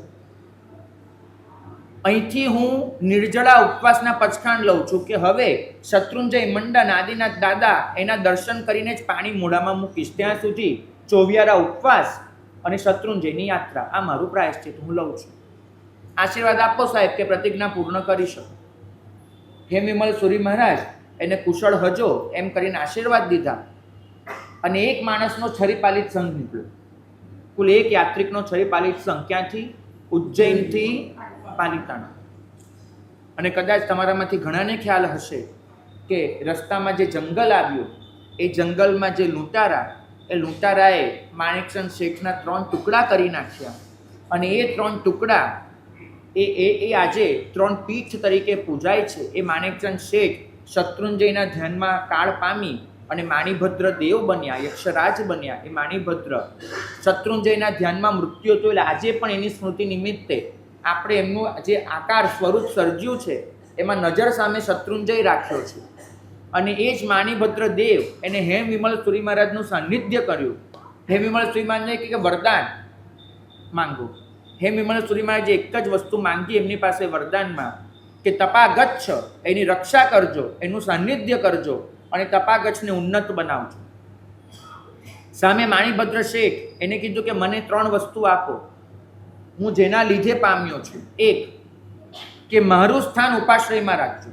અહીંથી હું નિર્જળા ઉપવાસના પચખાણ લઉં છું કે હવે શત્રુંજય મંડન આદિનાથ દાદા એના દર્શન કરીને જ પાણી મોઢામાં મૂકીશ. ત્યાં સુધી ચોવિયારા ઉપવાસ અને શત્રુંજયની યાત્રા, આ મારું પ્રાયશ્ચિત્ત હું લઉં છું. આશીર્વાદ આપો સાહેબ કે પ્રતિજ્ઞા પૂર્ણ કરી શકો. હે વિમલ સુરી મહારાજ એને કુશળ હજો એમ કરીને આશીર્વાદ દીધા. અને એક માણસનો છરીપાલિત સંઘ નીકળ્યો. કુલ એક યાત્રિકનો છરીપાલિત સંઘ. ક્યાંથી? ઉજ્જૈનથી પાલિતાણા. અને કદાચ તમારામાંથી ઘણાને ખ્યાલ હશે કે રસ્તામાં જે જંગલ આવ્યું, એ જંગલમાં જે લૂંટારા, એ લૂંટારાએ માણેકચંદ શેઠના 3 ટુકડા કરી નાખ્યા. અને એ 3 ટુકડા એ આજે 3 પીઠ તરીકે પૂજાય છે. એ માણેકચંદ શેઠ શત્રુંજયના ધ્યાનમાં કાળ પામી અને માણિભદ્ર દેવ બન્યા, યક્ષરાજ બન્યા. એ માણિભદ્ર શત્રુંજયના ધ્યાનમાં મૃત્યુ હતું, એટલે આજે પણ એની સ્મૃતિ નિમિત્તે આપણે એમનું જે આકાર સ્વરૂપ સર્જ્યું છે એમાં નજર સામે શત્રુંજય રાખ્યો છે. અને એ જ માણિભદ્ર દેવ એને હેમ વિમલ સુરી મહારાજનું સાનિધ્ય કર્યું. હેમ વિમલ સુરી મહારાજને કે વરદાન માંગો. હેમ વિમલ સુરી મહારાજે એક જ વસ્તુ માંગી એમની પાસે વરદાનમાં કે તપાગચ્છ એની રક્ષા કરજો, એનું સાનિધ્ય કરજો અને તપાગચ્છને ઉન્નત બનાવજો. સામે માણિભદ્ર શેઠ એને કીધું કે મને 3 વસ્તુ આપો, હું જેના લીધે પામ્યો છું. એક, કે મારું સ્થાન ઉપાશ્રયમાં રાખજો,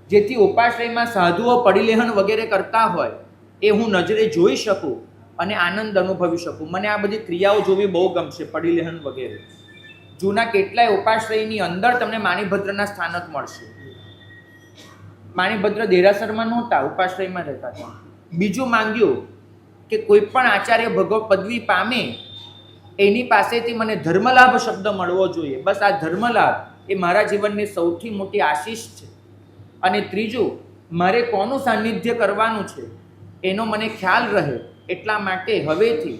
જેથી ઉપાશ્રયમાં સાધુઓ પડીલેહન વગેરે કરતા હોય એ હું નજરે જોઈ શકું અને આનંદ અનુભવી શકું. મને આ બધી ક્રિયાઓ જોવી બહુ ગમશે, પડીલેહન વગેરે. જૂના કેટલાય ઉપાશ્રયની અંદર તમને માણિભદ્રના સ્થાનક મળશે. માણિભદ્ર દેરાસરમાં નહોતા, ઉપાશ્રયમાં રહેતા હતા. બીજું માંગ્યું કે કોઈ પણ આચાર્ય ભગવત પદવી પામે એની પાસેથી મને ધર્મલાભ શબ્દ મળવો જોઈએ. બસ આ ધર્મલાભ એ મારા જીવનની સૌથી મોટી આશીષ છે. અને ત્રીજું, મારે કોનું સાનિધ્ય કરવાનું છે એનો મને ખ્યાલ રહે, એટલા માટે હવેથી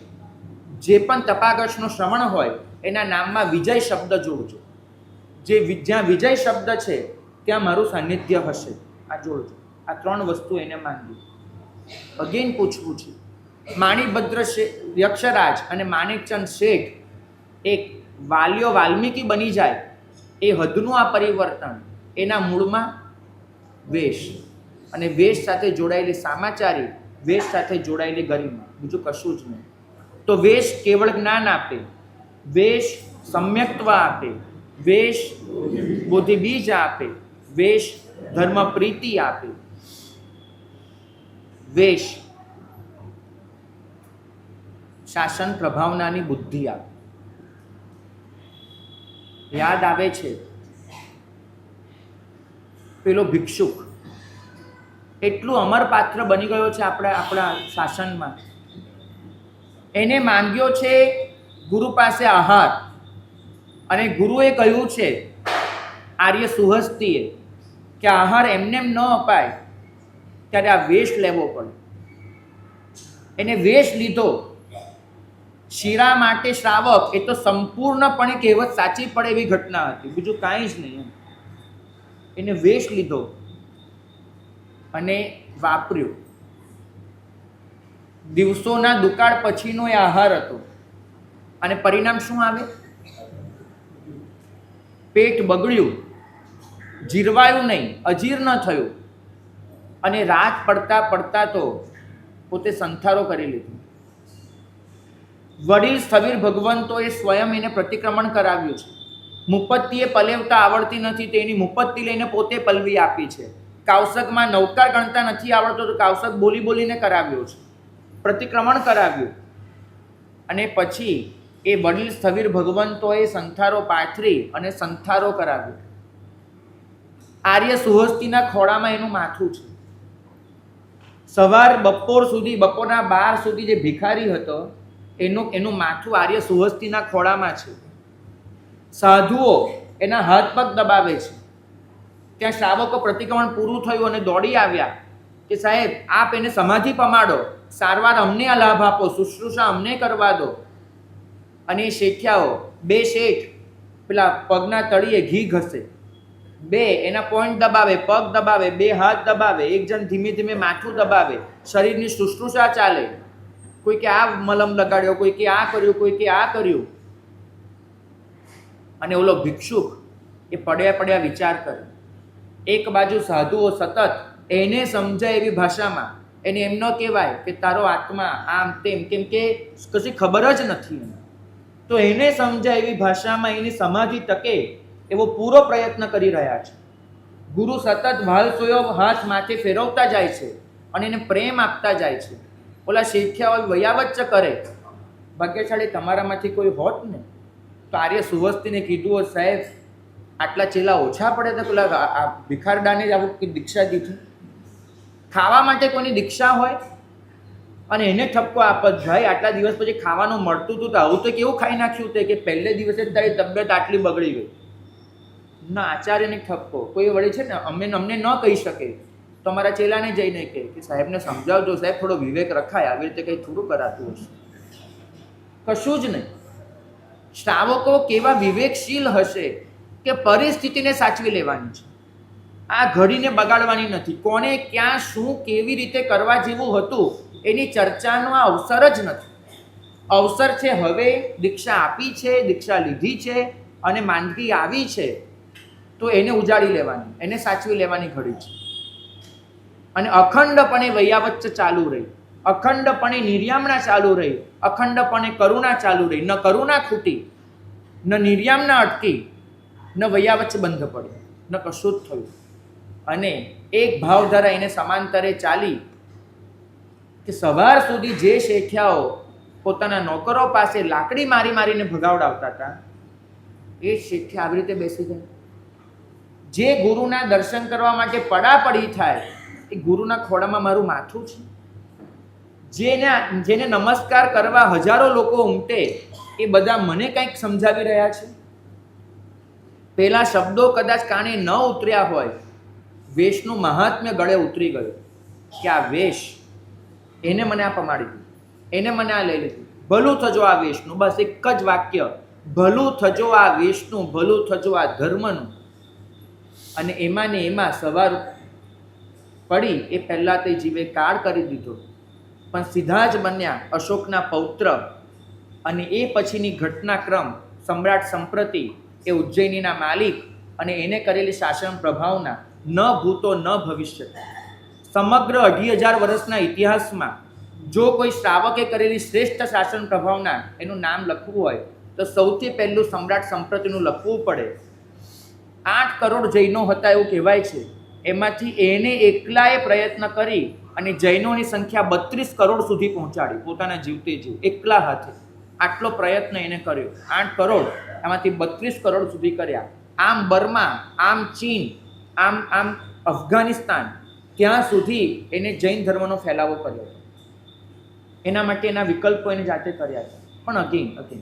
જે પણ તપાગચ્છનું શ્રવણ હોય એના નામમાં વિજય શબ્દ જોડજો. જ્યાં વિજય શબ્દ છે ત્યાં મારું સાનિધ્ય હશે, આ જોડજો. આ 3 વસ્તુ એને માંગી. અગેન પૂછવું છે, માણિભદ્ર યક્ષરાજ અને માણેકચંદ શેઠ એક વાલ્યો વાલ્મીકી બની જાય એ હદનું આ પરિવર્તન. એના મૂળમાં વેશ, અને વેશ સાથે જોડાયેલી સામાચારી, વેશ સાથે જોડાયેલી ગરિમા, બીજું કશું જ નહીં. તો વેશ કેવળ જ્ઞાન આપે, વેશ સમ્યક્ત્વ આપે, વેશ બુદ્ધિ બીજ આપે, વેશ ધર્મ પ્રીતિ આપે, વેશ શાસન પ્રભાવનાની બુદ્ધિ આપે. યાદ આવે છે પેલો ભિક્ષુક એટલું અમરપાત્ર બની ગયો છે આપણા શાસનમાં. એને માંગ્યો છે ગુરુ પાસે આહાર, અને ગુરુએ કહ્યું છે આર્ય સુહસ્તીએ કે આહાર એમને ન અપાય, ત્યારે આ વેશ લેવો પડે. એને વેશ લીધો. શીરા માટે શ્રાવક, એ તો સંપૂર્ણપણે કહેવત સાચી પડે એવી ઘટના હતી, બીજું કાંઈ જ નહીં. એને વેશ લીધો અને વાપર્યો. દિવસોના દુકાળ પછીનો એ આહાર હતો. અને પરિણામ શું આવે? પેટ બગડ્યું, જીરવાયું નહીં, અજીર્ણ થયું. અને રાત પડતા પડતા તો પોતે સંથારો કરી લીધો. વડીલ સ્થવિર ભગવંતોએ સ્વયં એને પ્રતિક્રમણ કરાવ્યું છે. મુપત્તિએ પલેવતા આવડતી નથી, તેની મુપત્તિ લઈને પોતે પલવી આપી છે. કાવસકમાં નૌકાર ગણતા નથી આવડતો, તો કાવસક બોલી બોલીને કરાવ્યો છે, પ્રતિક્રમણ કરાવ્યું. અને પછી એ વડીલ સ્થવિર ભગવંતોએ સંથારો પાથરી અને સંથારો કરાવ્યો. આર્ય સુહસ્તીના ખોળામાં એનું માથું છે. સવાર બપોર સુધી, બપોરના 12 સુધી જે ભિખારી હતો એનું માથું આર્ય સુહસ્તીના ખોળામાં છે. સાધુઓ એના હાથ પગ દબાવે છે. ત્યાં શ્રાવકો પ્રતિક્રમણ પૂરું થયું અને દોડી આવ્યા કે સાહેબ આપ એને સમાધિ પમાડો, સારવાર અમને આ લાભ આપો, શુશ્રૂષા અમને કરવા દો. અને એ શેઠિયાઓ, 2 શેઠ પેલા પગના તળિયે ઘી ઘસે, 2 એના પોઈન્ટ દબાવે, પગ દબાવે, 2 હાથ દબાવે, એક જણ ધીમે ધીમે માથું દબાવે, શરીરની શુશ્રૂષા ચાલે. કોઈ કે આ મલમ લગાડ્યો, કોઈ કે આ કર્યું, કોઈ કે આ કર્યું. અને ઓલો ભિક્ષુક એ પડ્યા વિચાર કરે. એક બાજુ સાધુઓ સતત એને સમજાય એવી ભાષામાં, એને એમ ન કહેવાય કે તારો આત્મા આમ તેમ, કેમ કે કશી ખબર જ નથી એને, તો એને સમજાય એવી ભાષામાં એની સમાધિ ટકે એવો પૂરો પ્રયત્ન કરી રહ્યા છે. ગુરુ સતત વાલસોયો હાથ માથે ફેરવતા જાય છે અને એને પ્રેમ આપતા જાય છે. ઓલા શેઠિયાઓ વયાવચ્ચ કરે. ભાગ્યશાળી તમારામાંથી કોઈ હોત ને તો આર્ય સુવસ્તીને કીધું હોત, સાહેબ આટલા ચેલા ઓછા પડે તો પેલા ભિખારડાને જ આવું દીક્ષા દીધી. ખાવા માટે કોઈની દીક્ષા હોય અને એને ઠપકો આપત, ભાઈ આટલા દિવસ પછી ખાવાનું મળતું હતું તો આવું તો કેવું ખાઈ નાખ્યું તે કે પહેલે દિવસે જ તારી તબિયત આટલી બગડી ગઈ. ના, આચાર્યને ઠપકો. કોઈ વળી છે ને અમને ન કહી શકે, તમારા ચેલાને જઈને કહે કે સાહેબને સમજાવજો, સાહેબ થોડો વિવેક રખાય, આવી રીતે કંઈ થોડું કરાતું હશે. કશું જ નહીં. શ્રાવકો કેવા વિવેકશીલ હશે કે પરિસ્થિતિને સાચવી લેવાની છે, આ ઘડીને બગાડવાની નથી. કોને ક્યાં શું કેવી રીતે કરવા જેવું હતું એની ચર્ચાનો આ અવસર જ નથી. અવસર છે હવે દીક્ષા આપી છે, દીક્ષા લીધી છે અને માંદગી આવી છે તો એને ઉજાડી લેવાની, એને સાચવી લેવાની ઘડી છે. અને અખંડપણે વૈયાવચ્ચ ચાલુ રહી, અખંડપણે નિર્યામણા ચાલુ રહી, અખંડપણે કરુણા ચાલુ રહી. ન કરુણા ખૂટી, ન નિર્યામણા અટકી, ન વૈયાવચ્ચ બંધ પડી, ન કશું જ થયું. અને એક ભાવધારા એને સમાંતરે ચાલી કે સવાર સુધી જે શેઠિયાઓ પોતાના નોકરો પાસે લાકડી મારીને ભગાવડાવતા હતા એ શેઠિયા આવી રીતે બેસી જાય. જે ગુરુના દર્શન કરવા માટે પડાપડી થાય એ ગુરુના ખોળામાં મારું માથું છે. જેને નમસ્કાર કરવા હજારો લોકો ઉમટે એ બધા મને કંઈક સમજાવી રહ્યા છે. પેલા શબ્દો કદાચ કાને ન ઉતર્યા હોય, વેશનું મહાત્મ્ય ગળે ઉતરી ગયું કે આ વેશ એને મને આ પમાડી દીધું, એને મને આ લઈ લીધું. ભલું થજો આ વેશનું, બસ એક જ વાક્ય, ભલું થજો આ વેશનું, ભલું થજો આ ધર્મનું. અને એમાં ને એમાં સવાર પડી એ પહેલાં તે જીવે કાળ કરી દીધો, પણ સીધા જ બન્યા અશોકના પૌત્ર. અને એ પછીની ઘટનાક્રમ સમ્રાટ સંપ્રતિ એ ઉજ્જૈનીના માલિક અને એને કરેલી શાસન પ્રભાવના ન ભૂતો ન ભવિષ્ય. સમગ્ર 2,500 વર્ષના ઇતિહાસમાં જો કોઈ શ્રાવકે કરેલી શ્રેષ્ઠ શાસન પ્રભાવના એનું નામ લખવું હોય તો સૌથી પહેલું સમ્રાટ સંપ્રતિનું લખવું પડે. 8 કરોડ જૈનો હતા એવું કહેવાય છે. એમાંથી એને એકલાએ પ્રયત્ન કરી અને જૈનોની સંખ્યા 32 કરોડ સુધી પહોંચાડી, પોતાના જીવતે જીવ એકલા હાથે. આટલો પ્રયત્ન એને કર્યો. 8 કરોડ એમાંથી 32 કરોડ સુધી કર્યા. આમ બર્મા, આમ ચીન, આમ અફઘાનિસ્તાન, ત્યાં સુધી એને જૈન ધર્મનો ફેલાવો કર્યો. એના માટે એના વિકલ્પો એને જાતે કર્યા છે. પણ અગેન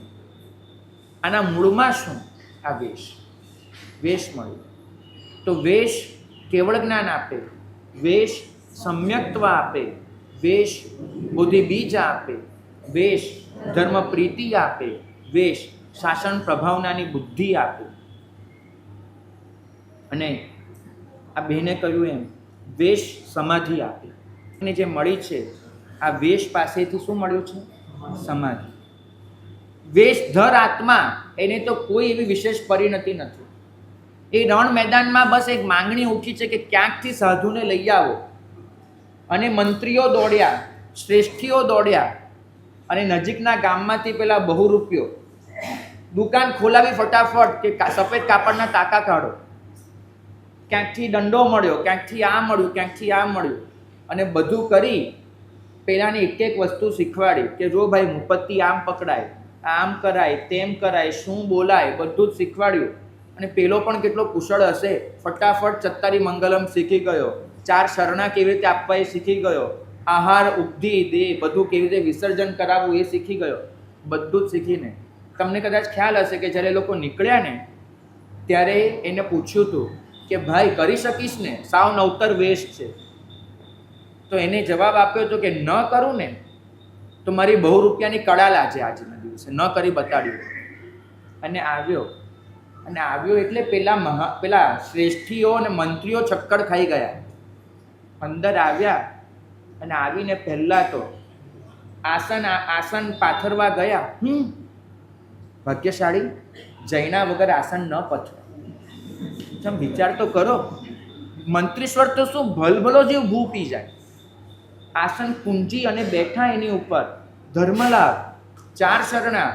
આના મૂળમાં શું? આ વેશ મળ્યો. તો વેશ કેવળ જ્ઞાન આપે, વેશ સમ્યક્ત્વ આપે, વેશ બુદ્ધિ બીજ આપે, વેશ ધર્મ પ્રીતિ આપે, વેશ શાસન પ્રભાવનાની બુદ્ધિ આપે. અને આ બહેને કહ્યું એમ વેશ સમાધિ આપે. અને જે મળી છે આ વેશ પાસેથી શું મળ્યું છે? સમાધિ. વેશધર આત્મા એને તો કોઈ એવી વિશેષ પરિણતિ નથી. એ રણ મેદાનમાં બસ એક માંગણી ઉઠી છે કે ક્યાંકથી સાધુને લઈ આવો. અને મંત્રીઓ દોડ્યા, શ્રેષ્ઠીઓ દોડ્યા, અને નજીકના ગામમાંથી પેલા બહુરૂપિયો દુકાન ખોલાવી ફટાફટ કે સફેદ કાપડના ટાંકા કાઢો, ક્યાંકથી દંડો મળ્યો, ક્યાંકથી આ મળ્યું, ક્યાંકથી આ મળ્યું, અને બધું કરી પેલાને એક એક વસ્તુ શીખવાડી કે જો ભાઈ મુપત્તિ આમ પકડાય, આમ કરાય, તેમ કરાય, શું બોલાય, બધું જ શીખવાડ્યું. અને પેલો પણ કેટલો કુશળ હશે, ફટાફટ ચત્તારી મંગલમ શીખી ગયો, 4 શરણા કેવી રીતે આપવા એ શીખી ગયો, આહાર ઉપધિ દે બધું કેવી રીતે વિસર્જન કરાવવું એ શીખી ગયો. બધું જ શીખીને તમને કદાચ ખ્યાલ હશે કે જ્યારે લોકો નીકળ્યા ને ત્યારે એને પૂછ્યું હતું કે ભાઈ કરી શકીશ ને, સાવ નવતર વેશ છે. તો એને જવાબ આપ્યો હતો કે ન કરું ને તો મારી બહુ રૂપિયાની કડા લાજે આજના દિવસે, ન કરી બતાડ્યું. અને આવ્યો એટલે પેલા શ્રેષ્ઠીઓ અને મંત્રીઓ ચક્કર ખાઈ ગયા. અંદર આવ્યા અને આવીને પહેલા તો આસન પાથરવા ગયા. ભાગ્યશાળી, જૈના વગર આસન ન પથરે. તમે વિચાર તો કરો, મંત્રીશ્વર તો શું ભલભલો જેવ ભૂ પી જાય. આસન કુંજી અને બેઠા એની ઉપર. ધર્મલાભ, 4 શરણા,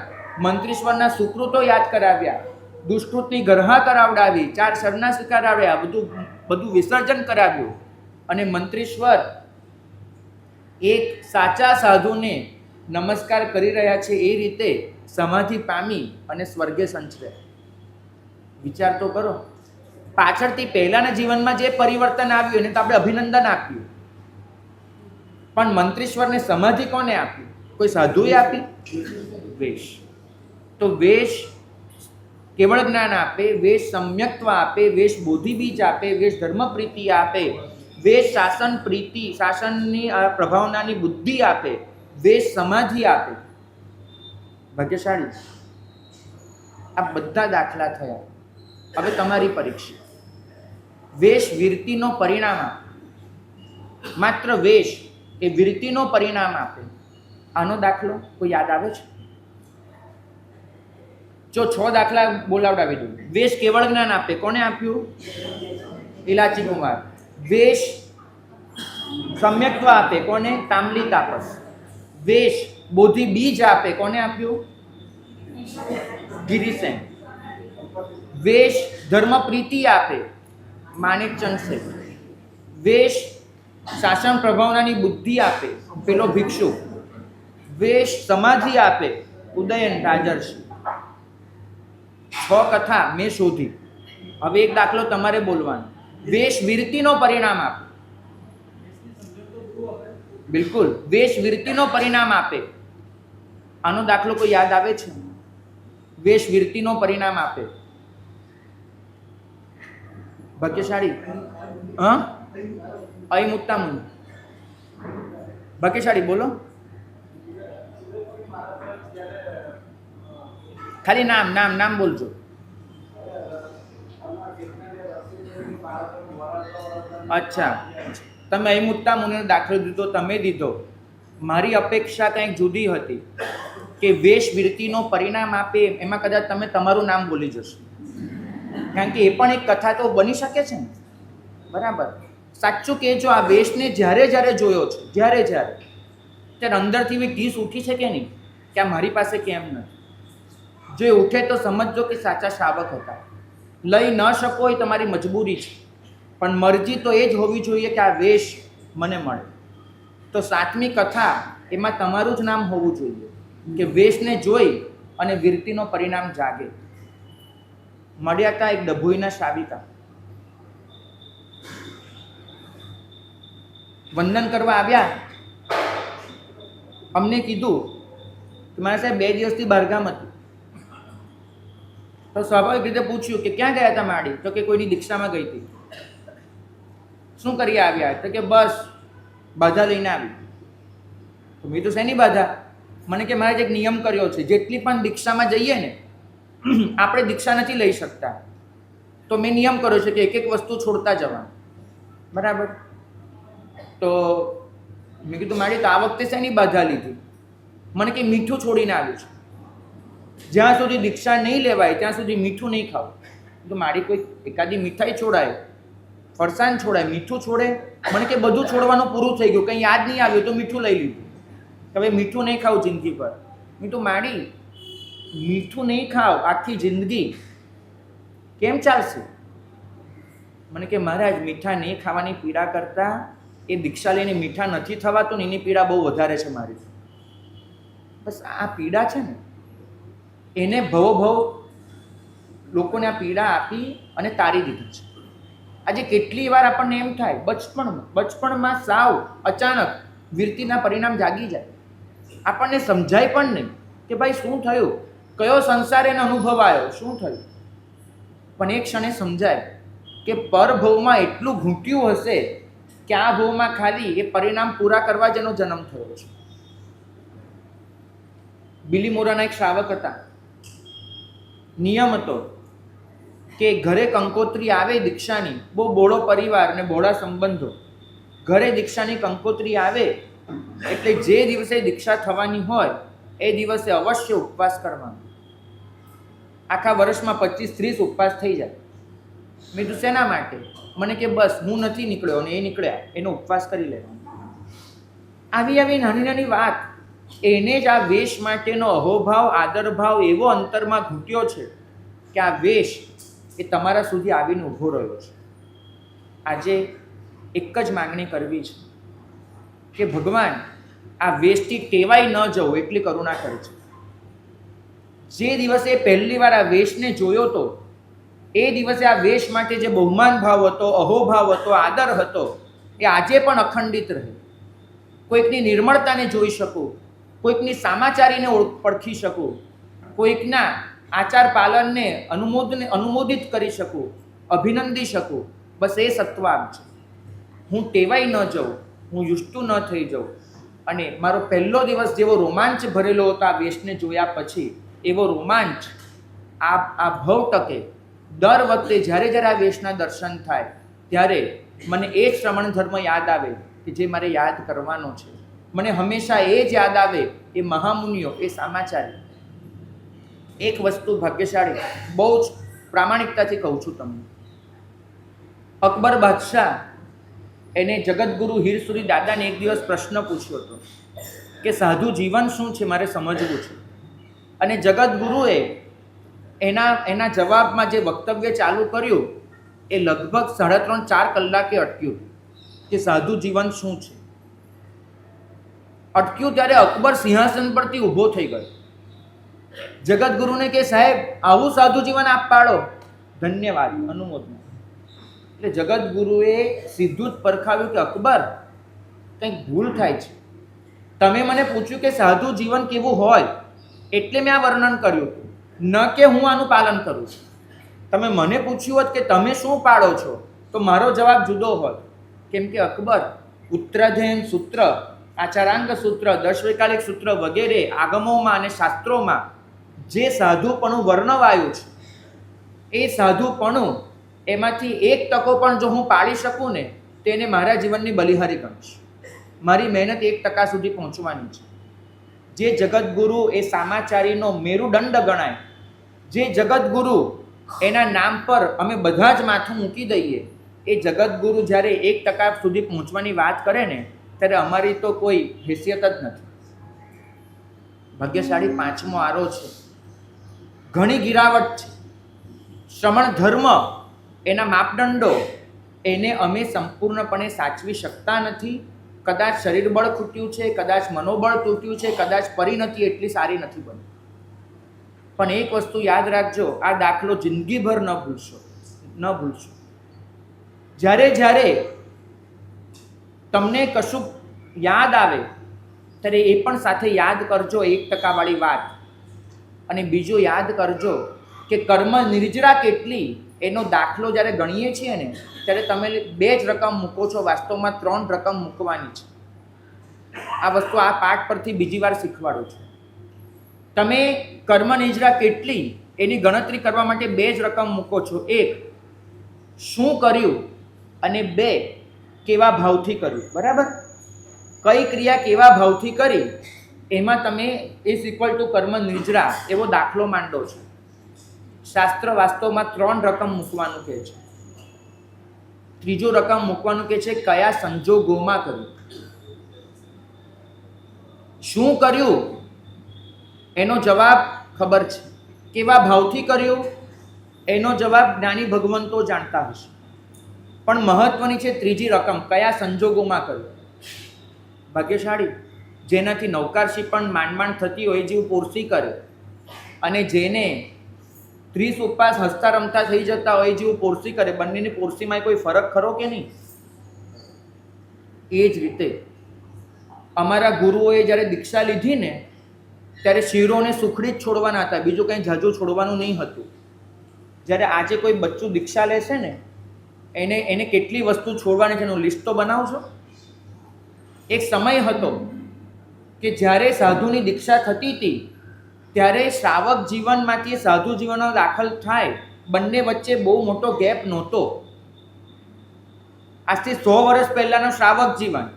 મંત્રીશ્વરના સુકૃતો યાદ કરાવ્યા, દુષ્કૃતની ગરહા કરાવડાવી, 4 શરણા સ્વીકારાવ્યા, બધું વિસર્જન કરાવ્યું. અને મંત્રીશ્વર એક સાચા સાધુને નમસ્કાર કરી રહ્યા છે એ રીતે સમાધિ પામી અને સ્વર્ગે સંચરે. વિચાર તો કરો, પાછળથી પહેલાના જીવનમાં જે પરિવર્તન આવ્યું એને તો આપણે અભિનંદન આપ્યું, પણ મંત્રીશ્વરને સમાધિ કોને આપી? કોઈ સાધુએ આપી? વેશ. તો વેશ કેવળ જ્ઞાન આપે, વેશ સમ્યક્ત્વ આપે, વેશ બોધિ બીજ આપે, વેશ ધર્મ પ્રીતિ આપે, વેશ શાસન પ્રીતિ, શાસનની પ્રભાવનાની બુદ્ધિ આપે, વેશ સમાધિ આપે. ભાગ્યશાળી. આ બધા દાખલા થયા. હવે તમારી પરીક્ષા. વેશ વિરતિનો પરિણામ આપે. માત્ર વેશ એ વિરતિનો પરિણામ આપે. આનો દાખલો કોઈ યાદ આવે છે? જો 6 દાખલા બોલાવડાવી દઉં. વેશ કેવળ જ્ઞાન આપે, કોને આપ્યું? ઇલાચી કુમાર. વેશ સમ્યક્ત્વ આપે, કોને? તાંબલી તાપસ. વેશ બોધિ બીજ આપે, કોને આપ્યું? ગિરિસેન. વેશ ધર્મ પ્રીતિ આપે, માણેકચંદ શેઠ. વેશ શાસન પ્રભાવનાની બુદ્ધિ આપે, પેલો ભિક્ષુ. વેશ સમાધિ આપે, ઉદયન રાજર્ષિ. 6 કથા મેં શોધી. હવે એક દાખલો તમારે બોલવાનો. વેશ વિરતિનો પરિણામ આપે. બિલકુલ, વેશ વિરતિનો પરિણામ આપે. આનો દાખલો કોઈ યાદ આવે છે? વેશ વિરતિનો પરિણામ આપે. ભાગ્યશાળી. અયમુત્તા મુનિ. ભાગ્યશાળી બોલો. ખાલી નામ બોલજો. અચ્છા, તમે અયમુત્તા મુનિનો દાખલો દીધો, તમે દીધો. મારી અપેક્ષા કંઈક જુદી હતી કે વેશ વિરતિનો પરિણામ આપે, એમાં કદાચ તમે તમારું નામ બોલી જશો, કારણ કે એ પણ એક કથા તો બની શકે છે ને. બરાબર. સાચું કહેજો, આ વેશને જ્યારે જોયો છે, ત્યારે અંદરથી એવી ટીસ ઉઠી છે કે નહીં કે આ મારી પાસે કેમ નથી? જો એ ઉઠે તો સમજજો કે સાચા શ્રાવક હતા. લઈ ન શકો એ તમારી મજબૂરી છે, પણ મરજી તો એ જ હોવી જોઈએ કે આ વેશ મને મળે. તો 7મી કથા એમાં તમારું જ નામ હોવું જોઈએ કે વેશને જોઈ અને વિરતિનો પરિણામ જાગે. મળ્યા હતા એક ડભોઈના શ્રાવિકા. વંદન કરવા આવ્યા. અમને કીધું કે મારા સાહેબ 2 દિવસથી બહારગામ હતું. તો સ્વાભાવિક રીતે પૂછ્યું કે ક્યાં ગયા હતા માડી? તો કે કોઈની દીક્ષામાં ગઈ હતી. શું કરી આવ્યા? તો કે બસ બાધા લઈને આવી. તો મેં તો શેની બાધા? મને કે મારે એક નિયમ કર્યો છે, જેટલી પણ દીક્ષામાં જઈએ ને આપણે દીક્ષા નથી લઈ શકતા, તો મેં નિયમ કર્યો છે કે એક વસ્તુ છોડતા જવાનું. બરાબર. તો મેં કીધું મારી તો આ વખતે શેની બાધા લીધી? મને કે મીઠું છોડીને આવ્યું છે. જ્યાં સુધી દીક્ષા નહીં લેવાય ત્યાં સુધી મીઠું નહીં ખાવું. તો મારી કોઈ એકાદી મીઠાઈ છોડાય, ફરસાણ છોડાય, મીઠું છોડે? મને કે બધું છોડવાનું પૂરું થઈ ગયું, કંઈ યાદ નહીં આવ્યું તો મીઠું લઈ લીધું. કે હવે મીઠું નહીં ખાવું જિંદગી પર. મેં તો માડી મીઠું નહીં ખાવ આખી જિંદગી, કેમ ચાલશે? મને કે મહારાજ મીઠા નહીં ખાવાની પીડા કરતાં એ દીક્ષા લઈને મીઠા નથી થવાતું ને એની પીડા બહુ વધારે છે મારી. બસ આ પીડા છે ને એને ભવ લોકોને આ પીડા આપી અને તારી દીધી છે. આજે કેટલી વાર આપણને એમ થાય બચપણમાં સાવ અચાનક વીરતીના પરિણામ જાગી જાય, આપણને સમજાય પણ નહીં કે ભાઈ શું થયું, કયો સંસાર એને અનુભવાયો, શું થયું. પણ એક ક્ષણે સમજાય કે પરભવમાં એટલું ઘૂંટ્યું હશે કે આ ભવમાં ખાલી એ પરિણામ પૂરા કરવા જ એનો જન્મ થયો છે. બિલીમોરાના એક શ્રાવક હતા. નિયમ હતો કે ઘરે કંકોત્રી આવે દીક્ષાની, બહુ બોળો પરિવાર અને બોળા સંબંધો, ઘરે દીક્ષાની કંકોત્રી આવે એટલે જે દિવસે દીક્ષા થવાની હોય એ દિવસે અવશ્ય ઉપવાસ કરવાનો. આખા વર્ષમાં 25-30 ઉપવાસ થઈ જાય. મેં કીધું શેના માટે? મને કે બસ હું નથી નીકળ્યો અને એ નીકળ્યા, એનો ઉપવાસ કરી લેવાનો. આવી નાની નાની વાત, એને જ આ વેશ માટેનો અહોભાવ આદરભાવ એવો અંતરમાં ઘૂંટ્યો છે કે આ વેશ એ તમારા સુધી આવીને ઊભો રહ્યો છે. આજે એક જ માંગણી કરવી છે કે ભગવાન આ વેશથી ટેવાઈ ન જવું એટલી કરુણા કરજો. જે દિવસે પહેલી વાર આ વેશને જોયો તો એ દિવસે આ વેશ માટે જે બહુમાન ભાવ હતો, અહોભાવ હતો, આદર હતો, એ આજે પણ અખંડિત રહે. કોઈકની નિર્મળતાને જોઈ શકું, કોઈકની સામાચારીને પરખી શકું, કોઈકના આચાર પાલનને અનુમોદિત કરી શકું, અભિનંદી શકું, બસ એ સત્વામ છે. હું ટેવાઈ ન જાઉં, હું યુષ્ટુ ન થઈ જાઉં. અને મારો પહેલો દિવસ જેવો રોમાંચ ભરેલો હતો આ વેશને જોયા પછી, એવો રોમાંચ આ ભવ ટકે દર વખતે જ્યારે આ વેશના દર્શન થાય ત્યારે મને એ જ શ્રમણ ધર્મ યાદ આવે કે જે મારે યાદ કરવાનો છે. મને હંમેશા એ જ યાદ આવે એ મહામુનિઓ, એ સામાચારી. એક વસ્તુ ભાગ્યશાળી, બહુ જ પ્રામાણિકતાથી કહું છું તમને. અકબર બાદશાહ એને જગતગુરુ હીરસુરી દાદાને એક દિવસ પ્રશ્ન પૂછ્યો હતો કે સાધુ જીવન શું છે, મારે સમજવું છે. અને જગતગુરુએ એના જવાબમાં જે વક્તવ્ય ચાલુ કર્યું એ લગભગ 3.5-4 કલાકે અટક્યું કે સાધુ જીવન શું છે. અટક્યું ત્યારે અકબર સિંહાસન પરથી ઊભો થઈ ગયો. જગતગુરુને કે સાહેબ આવું સાધુ જીવન આપ પાડો, ધન્યવાદ, અનુમોદન. એટલે જગતગુરુએ સીધું જ પરખાવ્યું કે અકબર કંઈક ભૂલ થાય છે. તમે મને પૂછ્યું કે સાધુ જીવન કેવું હોય એટલે મેં આ વર્ણન કર્યું, ન કે હું આનું પાલન કરું છું. તમે મને પૂછ્યું હોત કે તમે શું પાડો છો તો મારો જવાબ જુદો હોત. કેમ કે અકબર ઉત્તરાધ્યયન સૂત્ર, આચારાંગ સૂત્ર, દશવૈકાલિક સૂત્ર વગેરે આગમોમાં અને શાસ્ત્રોમાં જે સાધુપણું વર્ણવાયું છે એ સાધુપણું એમાંથી 1% પણ જો હું પાડી શકું ને તેને મારા જીવનની બલિહારી ગણીશ. મારી મહેનત 1% સુધી પહોંચવાની છે. જે જગતગુરુ એ સામાચારીનો મેરુદંડ ગણાય, જે જગતગુરુ એના નામ પર અમે બધા જ માથું મૂકી દઈએ, એ જગતગુરુ જ્યારે 1% સુધી પહોંચવાની વાત કરે ને ત્યારે અમારી તો કોઈ હેસિયત જ નથી. ભાગ્યશાળી 5મો આરો છે, ઘણી ગિરાવટ છે. શ્રમણ ધર્મ એના માપદંડો એને અમે સંપૂર્ણપણે સાચવી શકતા નથી. કદાચ શરીર બળ ખૂટ્યું છે, કદાચ મનોબળ તૂટ્યું છે, કદાચ પરિણતિ એટલી સારી નથી બની. પણ એક વસ્તુ યાદ રાખજો, આ દાખલો જિંદગીભર ન ભૂલશો. જ્યારે તમને કશું યાદ આવે ત્યારે એ પણ સાથે યાદ કરજો 1% વાળી વાત. અને બીજું યાદ કરજો કે કર્મ નિર્જરા કેટલી એનો દાખલો જ્યારે ગણીએ છીએ ને ત્યારે તમે 2 જ રકમ મૂકો છો, વાસ્તવમાં 3 રકમ મૂકવાની છે. આ વસ્તુ આ પાઠ પરથી બીજી વાર શીખવાડું છું. તમે કર્મ નિર્જરા કેટલી એની ગણતરી કરવા માટે 2 જ રકમ મૂકો છો. 1 શું કર્યું અને 2 કેવા ભાવથી કર્યું. બરાબર? કઈ ક્રિયા કેવા ભાવથી કરી એમાં તમે = કર્મ નિર્જરા એવો દાખલો માંડો છો. શાસ્ત્ર વાસ્તવમાં 3 રકમ મૂકવાનું કહે છે. ત્રીજો રકમ મૂકવાનું કહે છે કયા સંજોગોમાં કર્યું. શું કર્યું એનો જવાબ ખબર છે, કેવા ભાવથી કર્યું એનો જવાબ જ્ઞાની ભગવંતો જાણતા હશે, પણ મહત્વની છે ત્રીજી રકમ, કયા સંજોગોમાં કર્યું. ભાગ્યશાળી જેનાથી નૌકારશી પણ માંડ થતી હોય જીવ પોરસી કરે, અને જેને 30 ઉપવાસ હસતા રમતા થઈ જતા હોય જીવ પોરસી કરે, બંનેની પોરસીમાં કોઈ ફરક ખરો કે નહીં? એ જ રીતે અમારા ગુરુઓએ જ્યારે દીક્ષા લીધી ને ત્યારે શિરોને સુખડી જ છોડવાના હતા, બીજું કંઈ ઝાઝું છોડવાનું નહીં હતું. જ્યારે આજે કોઈ બચ્ચું દીક્ષા લેશે ને એને કેટલી વસ્તુ છોડવાની છે એનું લિસ્ટ તો બનાવશો. એક સમય હતો કે જ્યારે સાધુની દીક્ષા થતી હતી ત્યારે શ્રાવક જીવનમાંથી સાધુ જીવનમાં દાખલ થાય, બંને વચ્ચે બહુ મોટો ગેપ નહોતો. આજથી 100 વર્ષ પહેલાંનું શ્રાવક જીવન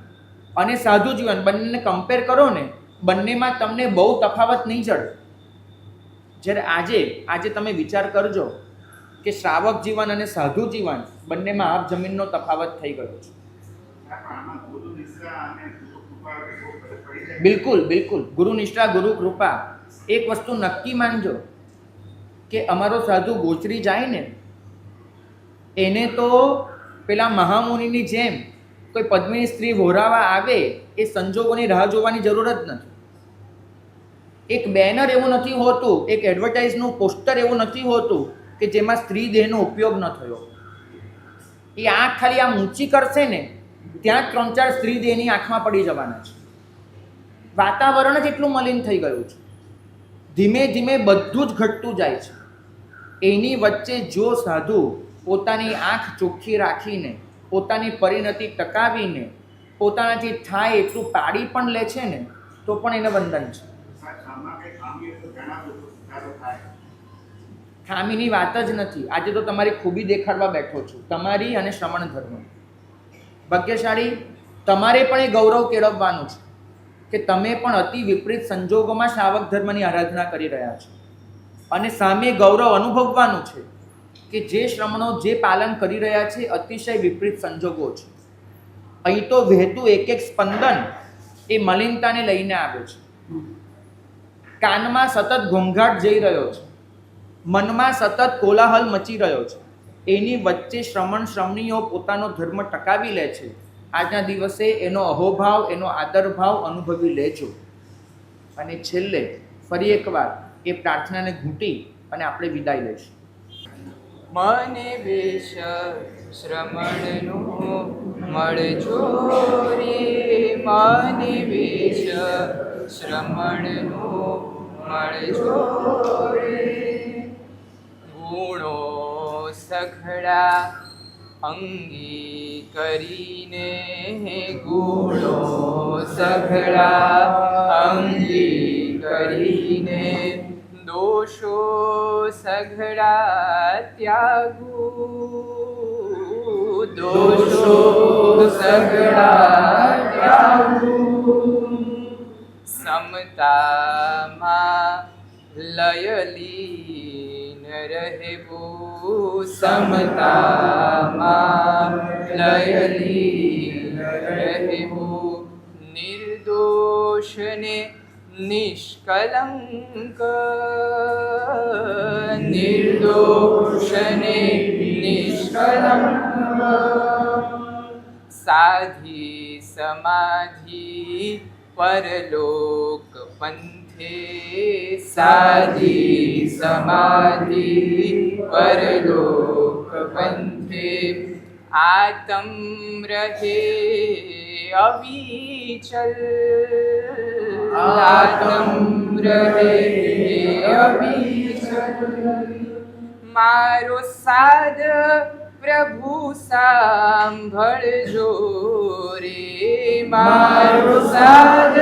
અને સાધુ જીવન બંનેને કમ્પેર કરો ને, બંનેમાં તમને બહુ તફાવત નહીં જડે. જ્યારે આજે તમે વિચાર કરજો કે શ્રાવક જીવન અને સાધુ જીવન બંનેમાં આપ જમીનનો તફાવત થઈ ગયો છે. બિલકુલ બિલકુલ, ગુરુ નિષ્ઠા ગુરુ કૃપા. એક વસ્તુ નક્કી માનજો કે અમારો સાધુ ગોચરી જાય ને એને તો પેલા મહામુનિની જેમ કોઈ પદ્મિની સ્ત્રી વહોરાવા આવે એ સંજોગોની રાહ જોવાની જરૂર જ નથી. એક બેનર એવું નથી હોતું, એક એડવર્ટાઇઝનું પોસ્ટર એવું નથી હોતું કે જેમાં સ્ત્રી દેહનો ઉપયોગ ન થયો. એ આંખ ખાલી આમ ઊંચી કરશે ને ત્યાં 3-4 સ્ત્રી દેહની આંખમાં પડી જવાના છે. વાતાવરણ જ એટલું મલિન થઈ ગયું છે. ધીમે ધીમે બધું જ ઘટતું જાય છે. એની વચ્ચે જો સાધુ પોતાની આંખ ચોખ્ખી રાખીને, પોતાની પરિણતિ ટકાવીને, પોતાનાથી થાય એટલું પાડી પણ લે છે ને તો પણ એને વંદન છે. ખામીની વાત જ નથી. આજે તો તમારી ખૂબી દેખાડવા બેઠો છું, તમારી અને શ્રમણ ધર્મ. ભાગ્યશાળી તમારે પણ એ ગૌરવ કેળવવાનું છે કે તમે પણ અતિ વિપરીત સંજોગોમાં શ્રાવક ધર્મની આરાધના કરી રહ્યા છો, અને સામે ગૌરવ અનુભવવાનું છે કે જે શ્રમણો જે પાલન કરી રહ્યા છે અતિશય વિપરીત સંજોગો છે. અહીં તો વહેતું એક સ્પંદન એ મલિનતાને લઈને આવે છે. કાનમાં સતત ઘોંઘાટ જઈ રહ્યો છે, મનમાં સતત કોલાહલ મચી રહ્યો છે. એની વચ્ચે શ્રમણીઓ પોતાનો ધર્મ ટકાવી લે છે. આજના દિવસે એનો અહોભાવ, એનો આદરભાવ અનુભવી લેજો. અને છેલ્લે ફરી એકવાર એ પ્રાર્થનાને ઘૂંટી અને આપણે વિદાય લઈશું. મને વેશ શ્રમણનો મળજો રે, મને વેશ શ્રમણનો મળજો રે. ગુણો સઘળા અંગી કરીને, ગુણો સઘળા અંગી કરીને, દોષો સઘળા ત્યાગુ, દોષો સઘળા ત્યાગુ. સમતામાં લયલીન રહેવું, સમતામાં લયલીન રહેવું. નિર્દોષને નિષ્કલંક, નિર્દોષને નિષ્કલંક. સાધી સમાધિ પરલોક પંથે, સાધી સમાધિ પરલોક પંથે. આતમ રહે અવિચલ, આતમ રહે અવિચલ. મારો સાદ પ્રભુ સાંભળજો રે, મારો સાદ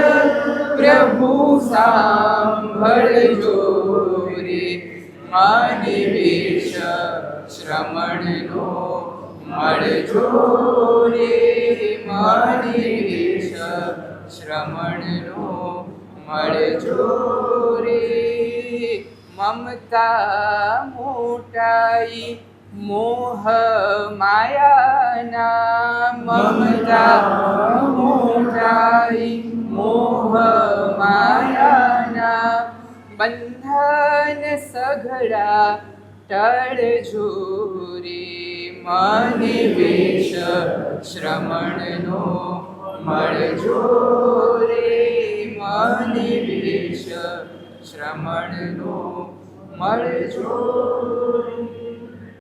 પ્રભુ સાંભળજો રે. મને વેશ શ્રમણનો મળજો રે, મને વેશ શ્રમણનો મળજો રે. મમતા મોટાઈ મોહ માયાના, મમતા મોટાઈ મોહ માયા. માયાના બંધન સઘળા ટળજો રે. મને વેશ શ્રમણનો મળજો રે. મને વેશ શ્રમણનો મળજો રે.